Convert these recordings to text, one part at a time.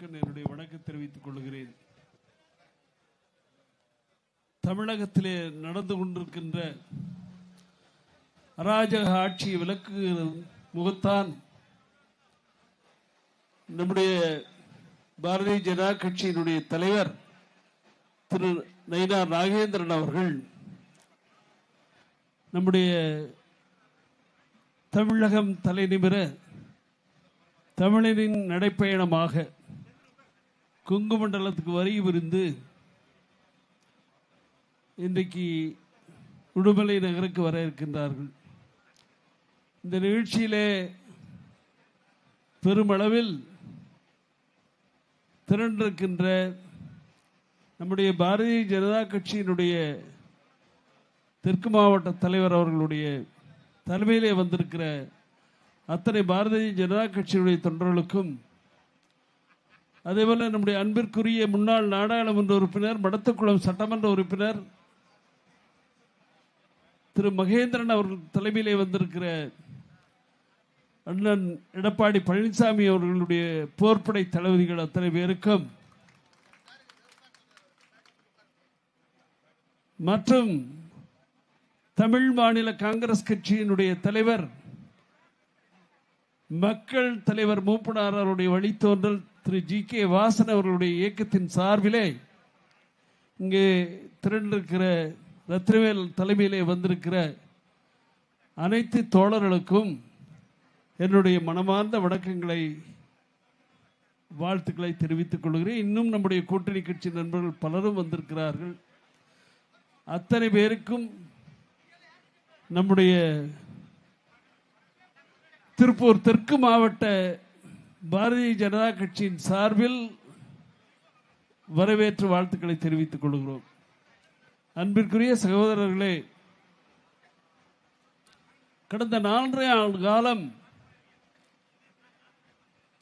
அனைவருக்கும் என்னுடைய வணக்கம் தெரிவித்துக் கொள்கிறேன். தமிழகத்திலே நடந்து கொண்டிருக்கின்ற அராஜக ஆட்சியை விளக்குகிற முகத்தான் நம்முடைய பாரதிய ஜனதா கட்சியினுடைய தலைவர் திரு நயினார் நாகேந்திரன் அவர்கள் நம்முடைய தமிழகம் தலைநிமிர தமிழரின் நடைப்பயணமாக கொங்கு மண்டலத்துக்கு வருகை புரிந்து இன்றைக்கு உடுமலை நகருக்கு வர இருக்கின்றார்கள். இந்த நிகழ்ச்சியிலே பெருமளவில் திரண்டிருக்கின்ற நம்முடைய பாரதிய ஜனதா கட்சியினுடைய தெற்கு மாவட்ட தலைவர் அவர்களுடைய தலைமையிலே வந்திருக்கிற அத்தனை பாரதிய ஜனதா கட்சியினுடைய தொண்டர்களுக்கும், அதேபோல நம்முடைய அன்பிற்குரிய முன்னாள் நாடாளுமன்ற உறுப்பினர் மடத்துக்குளம் சட்டமன்ற உறுப்பினர் திரு மகேந்திரன் அவர்கள் தலைமையிலே வந்திருக்கிற அண்ணன் எடப்பாடி பழனிசாமி அவர்களுடைய போர்ப்படை தளபதிகள் அத்தனை பேருக்கும், மற்றும் தமிழ் மாநில காங்கிரஸ் கட்சியினுடைய தலைவர் மக்கள் தலைவர் மூப்பனார் அவருடைய வழித்தோன்றல் திரு ஜி.கே. வாசன் அவர்களுடைய இயக்கத்தின் சார்பிலே இங்கே திரண்டிருக்கிற ரத்னவேல் தலைமையிலே வந்திருக்கிற அனைத்து தோழர்களுக்கும் என்னுடைய மனமார்ந்த வணக்கங்களை வாழ்த்துக்களை தெரிவித்துக் கொள்கிறேன். இன்னும் நம்முடைய கூட்டணி கட்சி நண்பர்கள் பலரும் வந்திருக்கிறார்கள். அத்தனை பேருக்கும் நம்முடைய திருப்பூர் தெற்கு மாவட்ட பாரதிய ஜனதா கட்சியின் சார்பில் வரவேற்று வாழ்த்துக்களை தெரிவித்துக் கொள்கிறோம். அன்பிற்குரிய சகோதரர்களே, கடந்த 4.5 ஆண்டு காலம்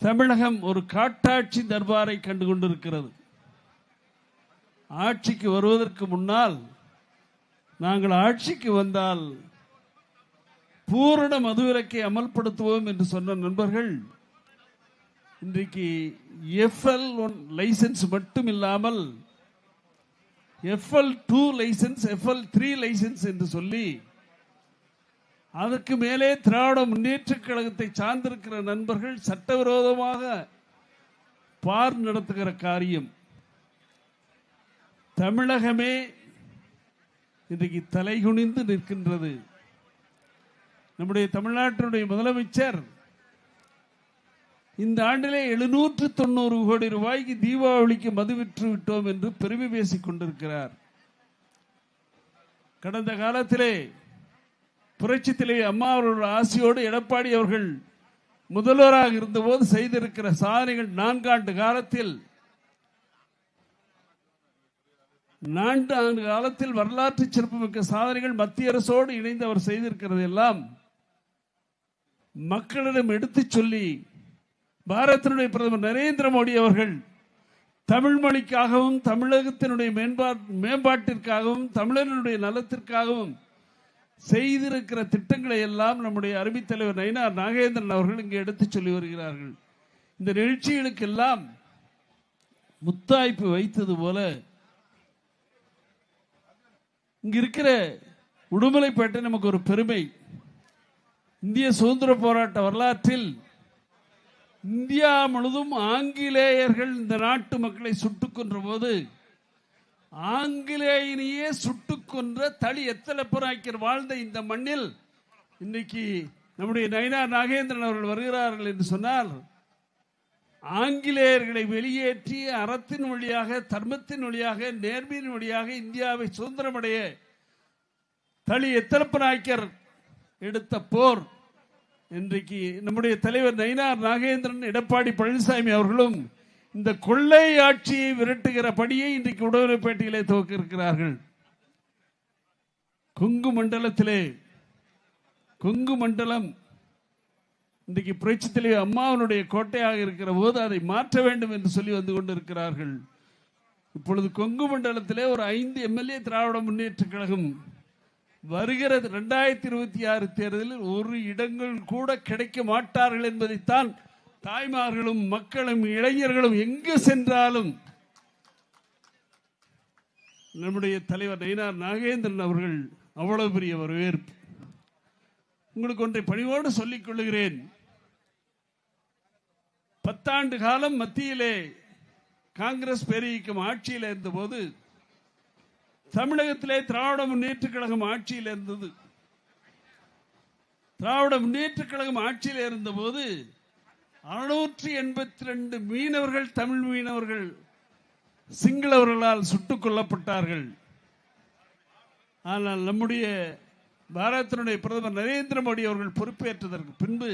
தமிழகம் ஒரு காட்டாட்சி தர்பாரை கண்டு கொண்டிருக்கிறது. ஆட்சிக்கு வருவதற்கு முன்னால் நாங்கள் ஆட்சிக்கு வந்தால் பூரண மதுவிலக்கை அமல்படுத்துவோம் என்று சொன்ன நண்பர்கள் இன்றைக்கு FL1 லைசன்ஸ் மட்டும் இல்லாமல் FL2 லைசன்ஸ், FL3 லைசன்ஸ் என்று சொல்லி அதற்கு மேலே திராவிட முன்னேற்ற கழகத்தை சார்ந்திருக்கிற நண்பர்கள் சட்டவிரோதமாக பார் நடத்துகிற காரியம். தமிழகமே இன்றைக்கு தலைகுனிந்து நிற்கின்றது. நம்முடைய தமிழ்நாட்டினுடைய முதலமைச்சர் இந்த ஆண்டிலே 790 கோடி ரூபாய்க்கு தீபாவளிக்கு மது விற்று விட்டோம் என்று பெருமை பேசிக் கொண்டிருக்கிறார். கடந்த காலத்திலே புரட்சித் தலைவி அம்மா அவர்களுடைய ஆசையோடு எடப்பாடி அவர்கள் முதல்வராக இருந்தபோது செய்திருக்கிற சாதனைகள் 4 ஆண்டு காலத்தில் வரலாற்று சிறப்புமிக்க சாதனைகள் மத்திய அரசோடு இணைந்து அவர் செய்திருக்கிறது எல்லாம் மக்களிடம் எடுத்துச் சொல்லி பாரதத்தினுடைய பிரதமர் நரேந்திர மோடி அவர்கள் தமிழ் மொழிக்காகவும் தமிழகத்தினுடைய மேம்பாட்டிற்காகவும் தமிழர்களுடைய நலத்திற்காகவும் செய்திருக்கிற திட்டங்களை எல்லாம் நம்முடைய அருமைத் தலைவர் நயினார் நாகேந்திரன் அவர்கள் இங்கே எடுத்துச் சொல்லி வருகிறார்கள். இந்த நிகழ்ச்சிகளுக்கெல்லாம் முத்தாய்ப்பு வைத்தது போல இங்க இருக்கிற உடுமலைப்பேட்டை நமக்கு ஒரு பெருமை. இந்திய சுதந்திர போராட்ட வரலாற்றில் இந்தியா முழுவதும் ஆங்கிலேயர்கள் இந்த நாட்டு மக்களை சுட்டுக் கொன்ற போது ஆங்கிலேயனையே சுட்டுக் கொன்ற தளி எத்தலப்புறாய்க்கர் வாழ்ந்த இந்த மண்ணில் இன்னைக்கு நம்முடைய நயினார் நாகேந்திரன் அவர்கள் வருகிறார்கள் என்று சொன்னால் ஆங்கிலேயர்களை வெளியேற்றி அறத்தின் வழியாக, தர்மத்தின் வழியாக, நேர்மையின் வழியாக இந்தியாவை சுதந்திரமடைய தளி எத்தலப்புறாய்க்கர் எடுத்த போர் இன்றைக்கு நம்முடைய தலைவர் நயினார் நாகேந்திரன், எடப்பாடி பழனிசாமி அவர்களும் இந்த கொள்ளை ஆட்சியை விரட்டுகிற பணியை இன்றைக்கு உடுமலைப்பேட்டையிலே துவக்க இருக்கிறார்கள். கொங்கு மண்டலம் இன்றைக்கு புரட்சித் தலைவி அம்மாவனுடைய கோட்டையாக இருக்கிற போது அதை மாற்ற வேண்டும் என்று சொல்லி வந்து கொண்டிருக்கிறார்கள். இப்பொழுது கொங்கு மண்டலத்திலே ஒரு 5 MLA திராவிட முன்னேற்ற கழகம் வருகிற 2026 தேர்தலில் ஒரு இடங்கள் கூட கிடைக்க மாட்டார்கள் என்பதைத்தான் தாய்மார்களும் மக்களும் இளைஞர்களும் எங்கு சென்றாலும் நம்முடைய தலைவர் நயினார் நாகேந்திரன் அவர்கள் அவ்வளவு பெரிய வரவேற்பு. உங்களுக்கு ஒன்றை பணிவோடு சொல்லிக் கொள்கிறேன். 10 ஆண்டு காலம் மத்தியிலே காங்கிரஸ் பேரியக்கம் ஆட்சியில் இருந்தபோது தமிழகத்திலே திராவிட முன்னேற்ற கழகம் ஆட்சியில் இருந்தது. திராவிட முன்னேற்ற கழகம் ஆட்சியில் இருந்தபோது 682 மீனவர்கள், தமிழ் மீனவர்கள் சிங்களவர்களால் சுட்டுக் கொல்லப்பட்டார்கள். ஆனால் நம்முடைய பாரதத்தினுடைய பிரதமர் நரேந்திர மோடி அவர்கள் பொறுப்பேற்றதற்கு பின்பு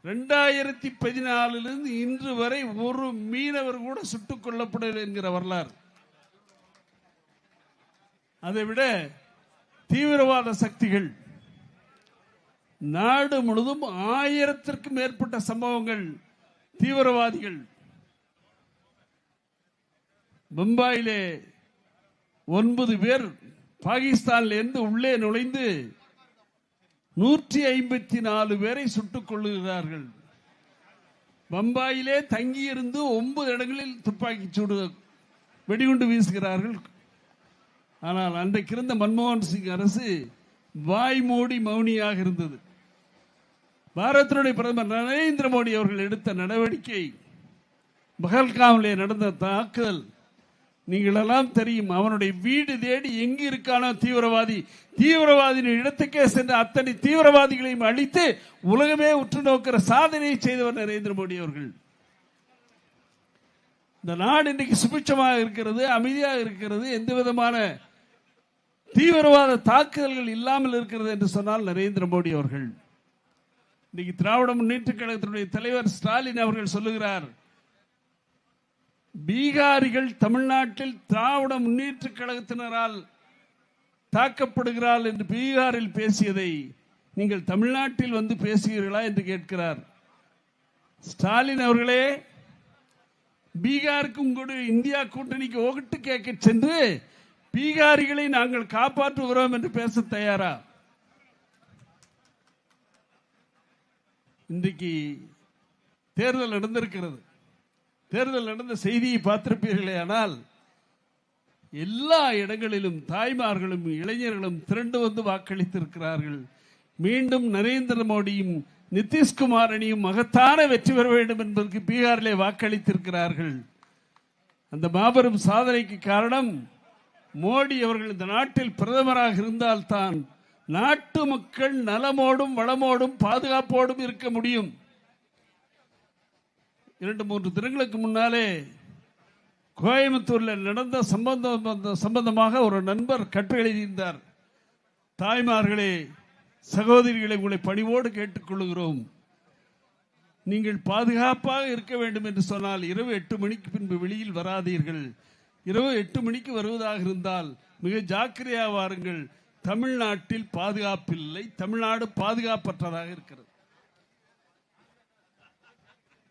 2014 இன்று வரை ஒரு மீனவர் கூட சுட்டுக் கொல்லப்படவில்லை என்கிற வரலாறு. அதைவிட தீவிரவாத சக்திகள் நாடு முழுவதும் 1000க்கும் மேற்பட்ட சம்பவங்கள். தீவிரவாதிகள் மும்பாயிலே 9 பேர் பாகிஸ்தானில் இருந்து உள்ளே நுழைந்து 154 பேரை சுட்டுக் கொள்ளுகிறார்கள். பம்பாயிலே தங்கியிருந்து 9 இடங்களில் துப்பாக்கி சூடு வெடிகுண்டு வீசுகிறார்கள். ஆனால் அன்றைக்கு இருந்த மன்மோகன் சிங் அரசு வாய் மூடி மௌனியாக இருந்தது. பாரதத்தினுடைய பிரதமர் நரேந்திர மோடி அவர்கள் எடுத்த நடவடிக்கை, பஹல்காமிலே நடந்த தாக்குதல் நீங்கள் எல்லாம் தெரியும். அவனுடைய வீடு தேடி எங்கு இருக்கானோ தீவிரவாதியின் இடத்துக்கே சென்ற அத்தனை தீவிரவாதிகளையும் அழித்து உலகமே உற்று நோக்கிற சாதனையை செய்தவர் நரேந்திர மோடி அவர்கள். இந்த நாடு இன்றைக்கு சுபிட்சமாக இருக்கிறது, அமைதியாக இருக்கிறது, எந்த விதமான தீவிரவாத தாக்குதல்கள் இல்லாமல் இருக்கிறது என்று சொன்னால் நரேந்திர மோடி அவர்கள். இன்னைக்கு திராவிட முன்னேற்ற கழகத்தினுடைய தலைவர் ஸ்டாலின் அவர்கள் சொல்லுகிறார், பீகாரிகள் தமிழ்நாட்டில் திராவிட முன்னேற்ற கழகத்தினரால் தாக்கப்படுகிறார்கள் என்று பீகாரில் பேசியதை நீங்கள் தமிழ்நாட்டில் வந்து பேசுகிறீர்களா என்று கேட்கிறார். ஸ்டாலின் அவர்களே, பீகாருக்கும் கூட இந்தியா கூட்டணிக்கு ஓட்டு கேட்க சென்று பீகாரிகளை நாங்கள் காப்பாற்றுகிறோம் என்று பேச தயாரா? இன்றைக்கு தேர்தல் நடந்திருக்கிறது. தேர்தல் நடந்த செய்தியை பார்த்திருப்பீர்களே, ஆனால் எல்லா இடங்களிலும் தாய்மார்களும் இளைஞர்களும் திரண்டு வந்து வாக்களித்திருக்கிறார்கள். மீண்டும் நரேந்திர மோடியும் நிதிஷ்குமார் அணியும் மகத்தான வெற்றி பெற வேண்டும் என்பதற்கு பீகாரிலே வாக்களித்திருக்கிறார்கள். அந்த மாபெரும் சாதனைக்கு காரணம் மோடி அவர்கள் இந்த நாட்டில் பிரதமராக இருந்தால்தான் நாட்டு மக்கள் நலமோடும் வளமோடும் பாதுகாப்போடும் இருக்க முடியும். 2-3 தினங்களுக்கு முன்னாலே கோயம்புத்தூரில் நடந்த சம்பந்தமாக ஒரு நண்பர் கட்டுரை எழுதியிருந்தார். தாய்மார்களே, சகோதரிகளை உங்களை பணிவோடு கேட்டுக்கொள்கிறோம், நீங்கள் பாதுகாப்பாக இருக்க வேண்டும் என்று சொன்னால் இரவு 8 மணிக்கு பின்பு வெளியில் வராதீர்கள். இரவு 8 மணிக்கு வருவதாக இருந்தால் மிக ஜாக்கிரதையாக வாருங்கள். தமிழ்நாட்டில் பாதுகாப்பில்லை, தமிழ்நாடு பாதுகாப்பற்றதாக இருக்கிறது.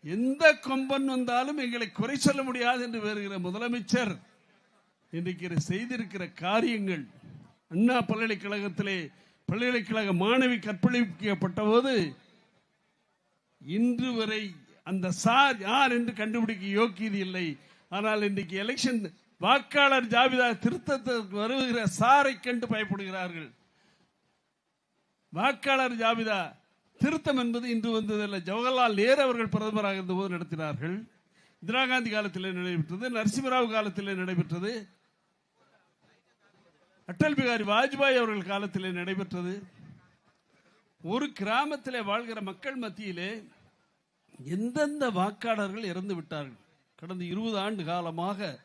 எந்த கொம்பன் வந்தாலும் எங்களை குறை சொல்ல முடியாது என்று வருகிற முதலமைச்சர் இன்றைக்கு செய்திருக்கிற காரியங்கள், அண்ணா பல்கலைக்கழகத்திலே பல்கலைக்கழக மாணவி கற்பழிக்கப்பட்ட போது இன்று வரை அந்த சார் யார் என்று கண்டுபிடிக்க யோக்கியது இல்லை. ஆனால் இன்றைக்கு எலெக்ஷன் வாக்காளர் ஜாபிதா திருத்தத்திற்கு வருகிற சாரை கண்டு பயப்படுகிறார்கள். வாக்காளர் ஜாபிதா திருத்தம் என்பது இன்று வந்ததில்லை. ஜவஹர்லால் நேரு அவர்கள் பிரதமராக இருந்தபோது நடத்தினார்கள். இந்திரா காந்தி காலத்தில் நடைபெற்றது, நரசிம்மராவ் காலத்தில் நடைபெற்றது, அடல் பிகாரி வாஜ்பாய் அவர்கள் காலத்தில் நடைபெற்றது. ஒரு கிராமத்திலே வாழ்கிற மக்கள் மத்தியிலே எந்தெந்த வாக்காளர்கள் இறந்து விட்டார்கள், கடந்த 20 ஆண்டு காலமாக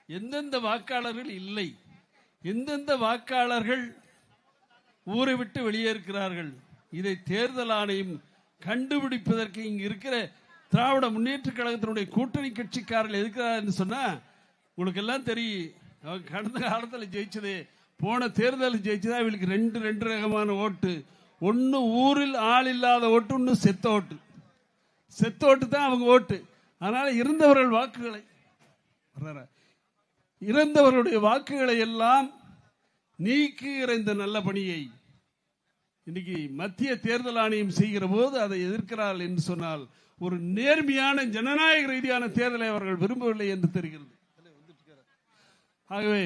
எந்தெந்த வாக்காளர்கள் இல்லை, எந்தெந்த வாக்காளர்கள் ஊரை விட்டு வெளியேறுகிறார்கள், இதை தேர்தல் ஆணையம் கண்டுபிடிப்பதற்கு இங்கு இருக்கிற திராவிட முன்னேற்ற கழகத்தினுடைய கூட்டணி கட்சிக்காரர்கள் இருக்கிறார் என்று சொன்னா உங்களுக்கு எல்லாம் தெரியும். கடந்த காலத்தில் ஜெயிச்சது, போன தேர்தலில் ஜெயிச்சதா இவங்களுக்கு 2 ரகமான ஓட்டு. ஒன்னு ஊரில் ஆள் இல்லாத ஓட்டு, ஒன்னு செத்த ஓட்டு. செத்த ஓட்டு தான் அவங்க ஓட்டு. அதனால இருந்தவர்கள் வாக்குகளை இறந்தவர்களுடைய வாக்குகளை எல்லாம் நீக்குகிற இந்த நல்ல பணியை இன்னைக்கு மத்திய தேர்தல் ஆணையம் செய்கிற போது அதை எதிர்க்கிறார்கள் என்று சொன்னால் ஒரு நேர்மையான ஜனநாயக ரீதியான தேர்தலை அவர்கள் விரும்பவில்லை என்று தெரிகிறது. ஆகவே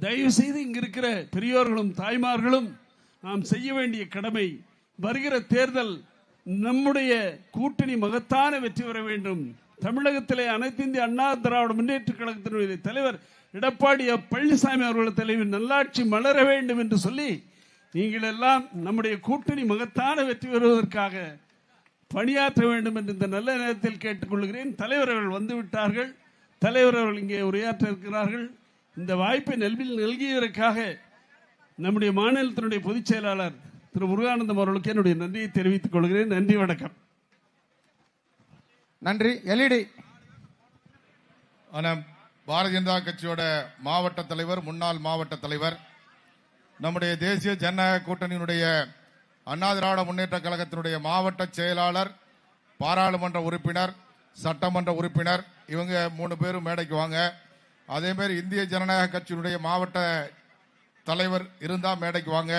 தயவு செய்து இங்க இருக்கிற பெரியோர்களும் தாய்மார்களும் நாம் செய்ய வேண்டிய கடமை, வருகிற தேர்தல் நம்முடைய கூட்டணி மகத்தான வெற்றி பெற வேண்டும். தமிழகத்திலே அனைத்து இந்திய அண்ணா திராவிட முன்னேற்ற கழகத்தினுடைய தலைவர் எடப்பாடி பழனிசாமி அவர்கள் தலைவர் நல்லாட்சி மலர வேண்டும் என்று சொல்லி நீங்கள் எல்லாம் நம்முடைய கூட்டணி மகத்தான வெற்றி பெறுவதற்காக பணியாற்ற வேண்டும் என்று இந்த நல்ல நேரத்தில் கேட்டுக்கொள்கிறேன். தலைவர்கள் வந்துவிட்டார்கள். தலைவர் அவர்கள் இங்கே உரையாற்ற இருக்கிறார்கள். இந்த வாய்ப்பை நல்கியதற்காக நம்முடைய மாநிலத்தினுடைய பொதுச் செயலாளர் திரு முருகானந்தம் அவர்களுக்கு என்னுடைய நன்றியை தெரிவித்துக் கொள்கிறேன். நன்றி, வணக்கம். நன்றி. எல்இடி பாரதிய ஜனதா கட்சியோட மாவட்ட தலைவர், முன்னாள் மாவட்ட தலைவர், நம்முடைய தேசிய ஜனநாயக கூட்டணியினுடைய அண்ணா திராவிட முன்னேற்ற கழகத்தினுடைய மாவட்ட செயலாளர், பாராளுமன்ற உறுப்பினர், சட்டமன்ற உறுப்பினர், இவங்க 3 பேரும் மேடைக்கு வாங்க. அதே மாதிரி இந்திய ஜனநாயக கட்சியினுடைய மாவட்ட தலைவர் இருந்தா மேடைக்கு வாங்க.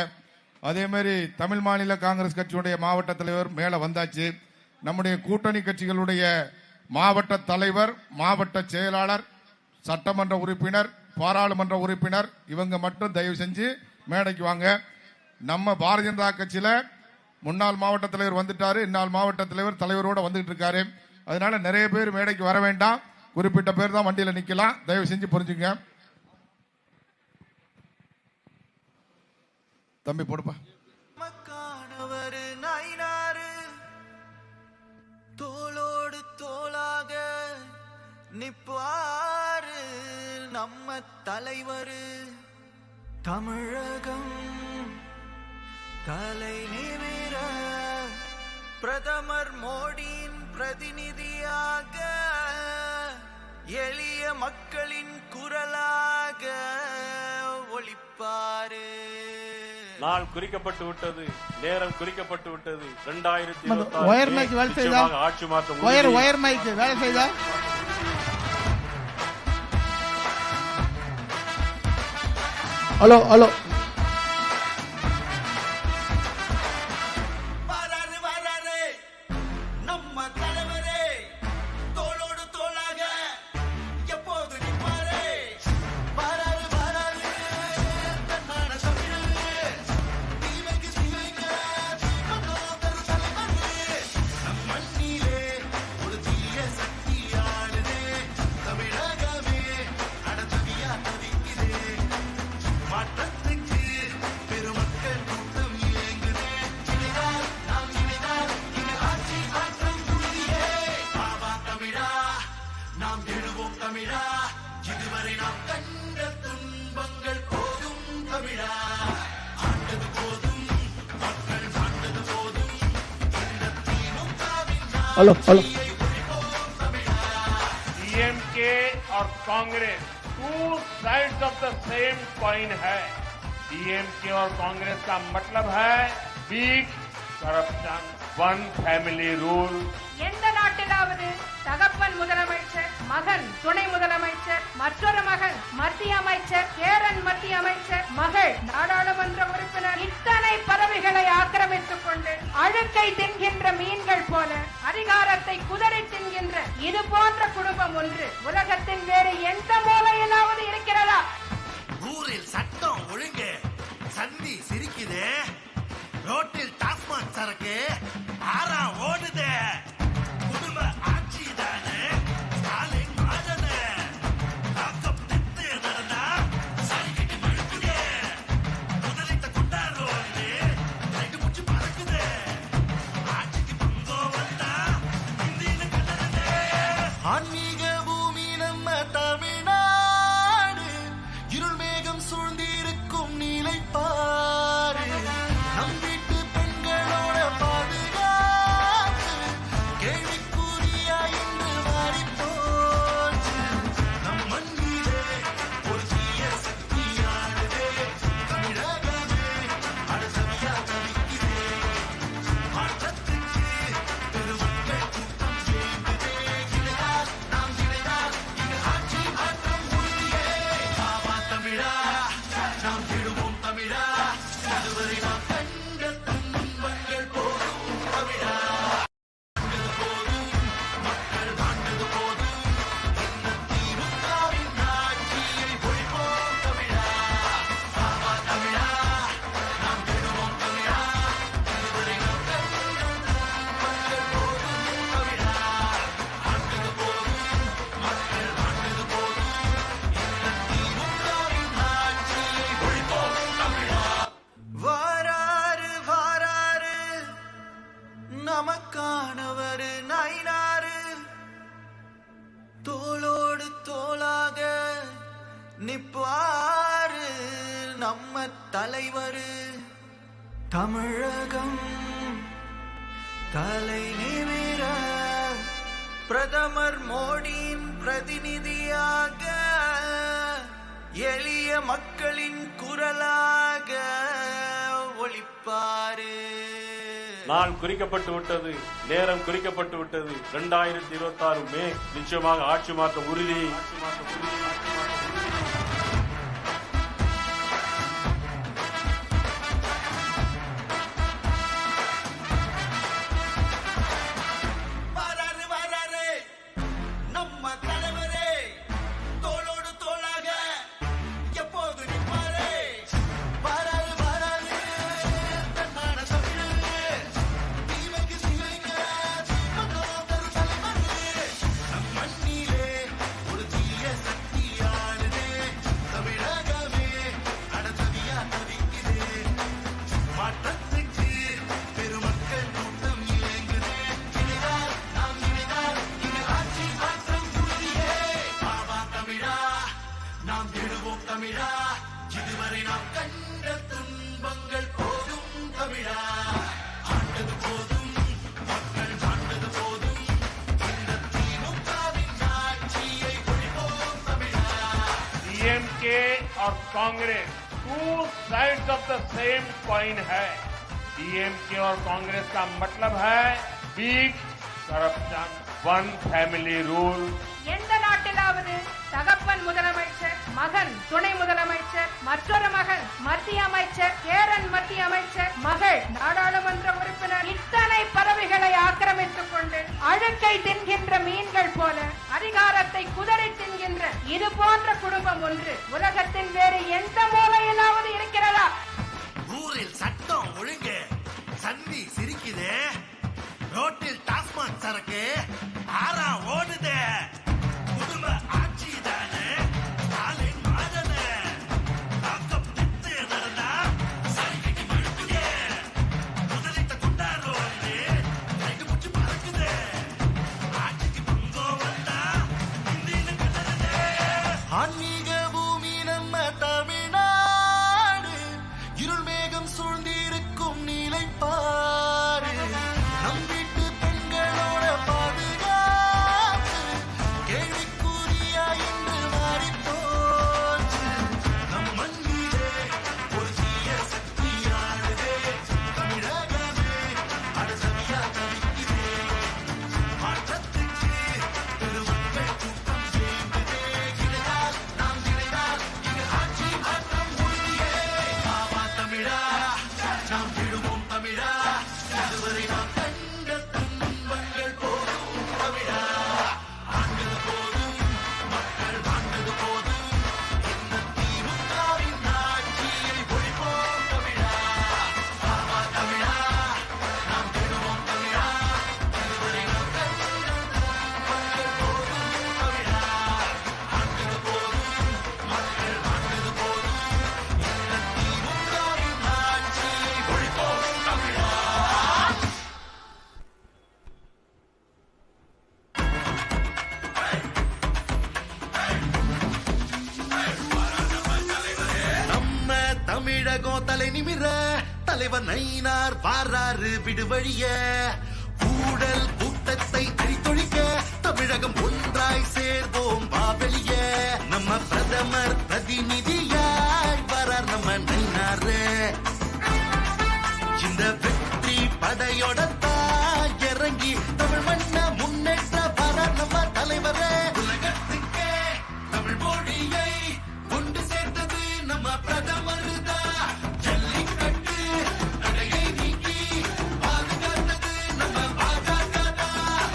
அதே மாதிரி தமிழ் மாநில காங்கிரஸ் கட்சியுடைய மாவட்ட தலைவர் மேல வந்தாச்சு. நம்முடைய கூட்டணி கட்சிகளுடைய மாவட்ட தலைவர், மாவட்ட செயலாளர், சட்டமன்ற உறுப்பினர், பாராளுமன்ற உறுப்பினர், இவங்க மட்டும் தயவு செஞ்சு மேடைக்கு வாங்க. நம்ம பாரதிய ஜனதா கட்சியில முன்னாள் மாவட்ட தலைவர் வந்துட்டாரு, இந்நாள் மாவட்ட தலைவர் தலைவரோட வந்துட்டு இருக்காரு. அதனால நிறைய பேர் மேடைக்கு வர வேண்டாம், குறிப்பிட்ட பேர் தான் வண்டியில நிக்கலாம். தயவு செஞ்சு புரிஞ்சுங்க. தம்பி போடுப்பா. தோளோடு தோளாக நிப்பாரு நம்ம தலைவர். தமிழகம் தலை நிமிர பிரதமர் மோடியின் பிரதிநிதியாக, எளிய மக்களின் குரலாக ஒலிப்பாரு. நாள் குறிக்கப்பட்டு விட்டது, நேரம் குறிக்கப்பட்டு விட்டது. 2026 ஆட்சி மாற்றம். ஒயர் மைக் வேலை செய்தா? Hello hello. இதுவரை நாம் கண்ட துன்பங்கள் போதும் தமிழா, ஆண்டது போதும், மக்கள் ஆண்டது போதும். Hello hello. डीएमके और Congress 2 sides of the same coin है. डीएमके और कांग्रेस का मतलब है big corruption, one family rule. எந்த நாட்டிலாவது தகப்பன் முதலமைச்சர், மகன் துணை முதலமைச்சர், மற்றொரு மகன் மத்திய அமைச்சர், பேரன் மத்திய அமைச்சர், மகள் நாடாளுமன்ற உறுப்பினர், இத்தனை பதவிகளை ஆக்கிரமித்துக் கொண்டு அழுக்கை தின்கின்ற மீன்கள் போல அதிகாரத்தை குதறி தின்கின்ற இது போன்ற குடும்பம் ஒன்று உலகத்தின் வேறு எந்த மூலையிலாவது இருக்கிறதா? ஊரில் சட்டம் ஒழுங்கு, சந்தி சிரிக்குது, ரோட்டில் டாஸ்மாக் சரக்கு ஆறா ஓடுது. குடும்ப ஆட்சி தானே ஸ்டாலின் மாடனு. தாக்கம் திட்டு நடந்தா சரிக்கிட்டு மழுக்குது. முதலிட்ட கொண்டாடுறது ரைட்டு முடிச்சு பறக்குது. ஆட்சிக்கு பங்கம் வந்தா இந்தியில கலருது. ஆன்மீக பூமி நம்ம தமிழ்நாடு, இருள் மேகம் சூழ்ந்திருக்கும் நீலை பாரு. நம் வீட்டு பெண்களோட பாதுகாப்பு கேள்விக்குறியா இன்று மாறி போச்சு. நம் மண்ணிலே ஒரு தீய சக்தியானதே, தமிழகமே அடசவியா தவிக்குதே. மாற்றத்துக்கு பெருமக்கள் கூட்டம் சேர்ந்ததே. இதனால் நிப்பாரு நம்ம தலைவர் தமிழகம் தலை நிமிர பிரதமர் மோடியின் பிரதிநிதியாக எளிய மக்களின் குரலாக ஒலிப்பாரு. நாள் குறிக்கப்பட்டு விட்டது, நேரம் குறிக்கப்பட்டு விட்டது. 2026 மே நிச்சயமாக ஆட்சி மாற்ற உறுதி. இதுவரை நாம் கண்ட துன்பங்கள் போதும் தமிழா, ஆண்டது போதும், மக்கள் ஆண்டது போதும், இந்த திமுகவின் ஆட்சியை ஒழிப்போம் தமிழா. डीएमके और Congress two sides of the same coin है. डीएमके और कांग्रेस का मतलब है big corruption, one family rule. எந்த நாட்டிலாவது தகப்பன் முதலமைச்சர், மகன் துணை முதலமைச்சர், மற்றொரு மகன் மத்திய அமைச்சர், பேரன் மத்திய அமைச்சர், மகள் நாடாளுமன்ற உறுப்பினர், இத்தனை பதவிகளை ஆக்கிரமித்துக் கொண்டு அழுக்கை தின்கின்ற மீன்கள் போல அதிகாரத்தை குதறி தின்கின்ற இது போன்ற குடும்பம் ஒன்று உலகத்தின் வேறு எந்த மூலையிலாவது இருக்கிறதா? ஊரில் சட்டம் ஒழுங்கு, சந்தி சிரிக்குது, ரோட்டில் டாஸ்மாக் சரக்கு ஆறா ஓடுது. குடும்ப ஆட்சி தானே ஸ்டாலின் மாதன தாக்கம் திட்டு நடந்தா சரிக்கட்டி மழுக்குது. முதலிட்ட குண்டாரோ வந்து கைது முச்சு பறக்குது. ஆட்சிக்கு பங்கம் வந்தா இந்தின்னு கதறுது. ஆன்மீக பூமி நம்ம தமிழ்நாடு, இருள் மேகம் சூழ்ந்திருக்கும் நீலைப்பாடு. நம் வீட்டு பெண்களோட பாதுகாப்பு கேள்விக்குறியா இன்று மாறிப்போச்சு. நம் மண்ணிலே ஒரு தீய சக்தியானதே, தமிழகமே அடசவியா தவிக்குதே. மாற்றத்துக்கு பெருமக்கள் கூட்டம் சேர்ந்ததே. இணைந்தால் நாம் இணைந்தால் இங்கு ஆட்சி மாற்றம் உறுதியே. ஆவா தமிழா, நாம் விடுவோம் தமிழா, இதுவரை நாம் கண்ட துன்பங்கள் போதும் தமிழா, ஆண்டது போதும், மக்கள் ஆண்டது போதும், இந்த திமுகவின் ஆட்சியை ஒழிப்போம் தமிழா. ஆவா தமிழா, நாம் விடுவோம் தமிழா, இதுவரை நாம் கண்ட துன்பங்கள் போதும் தமிழா, ஆண்டது போதும், மக்கள் ஆண்டது போதும், இந்த திமுகவின் ஆட்சியை ஒழிப்போம் தமிழா. நம்ம தமிழகம் தலை நிமிர தலைவர் நயினார் வாராறு விடுவழிய ஊழல் கூட்டத்தை அழித்தொழிக்க தமிழகம் ஒன்றாய் சேர்வோம் வாவெளிய. நம்ம பிரதமர் பிரதிநிதியாய் வரார் நம்ம நயினாரு. இந்த வெற்றி படையோட தான் இறங்கி தமிழ் மண்ண முன்னேற்ற வரார் நம்ம தலைவர். உலகத்துக்கே தமிழ் மொழியை கொண்டு சேர்த்தது நம்ம பிரதமர் தான். ஜல்லிக்கட்டு தடையை நீக்கி பாதுகாத்தது நம்ம பாஜக தான்.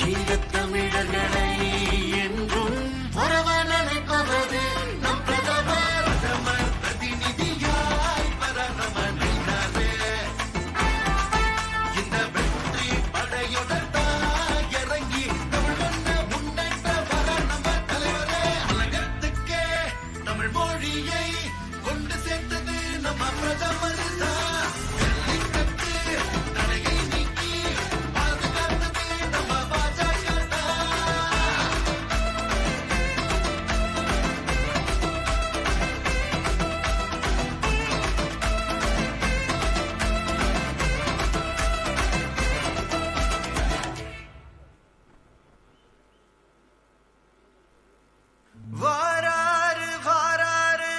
ஈழத்தமிழர்களை என்றும் உறவ நினைப்பவது நம் பிரதமர் பிரதிநிதியாய் பரமனைந்தாரே. இந்த வெற்றி படையுடன் இறங்கி தமிழ் மண்ண முன்னேற்ற வர நம்ம தலைவரே. உலகத்துக்கே தமிழ் மொழியை கொண்டு சேர்த்தது நம்ம பிரதமர் தான். தடையை நீக்கி பாதுகாத்தது நம்ம பாஜக தான். வாராரு வாராரு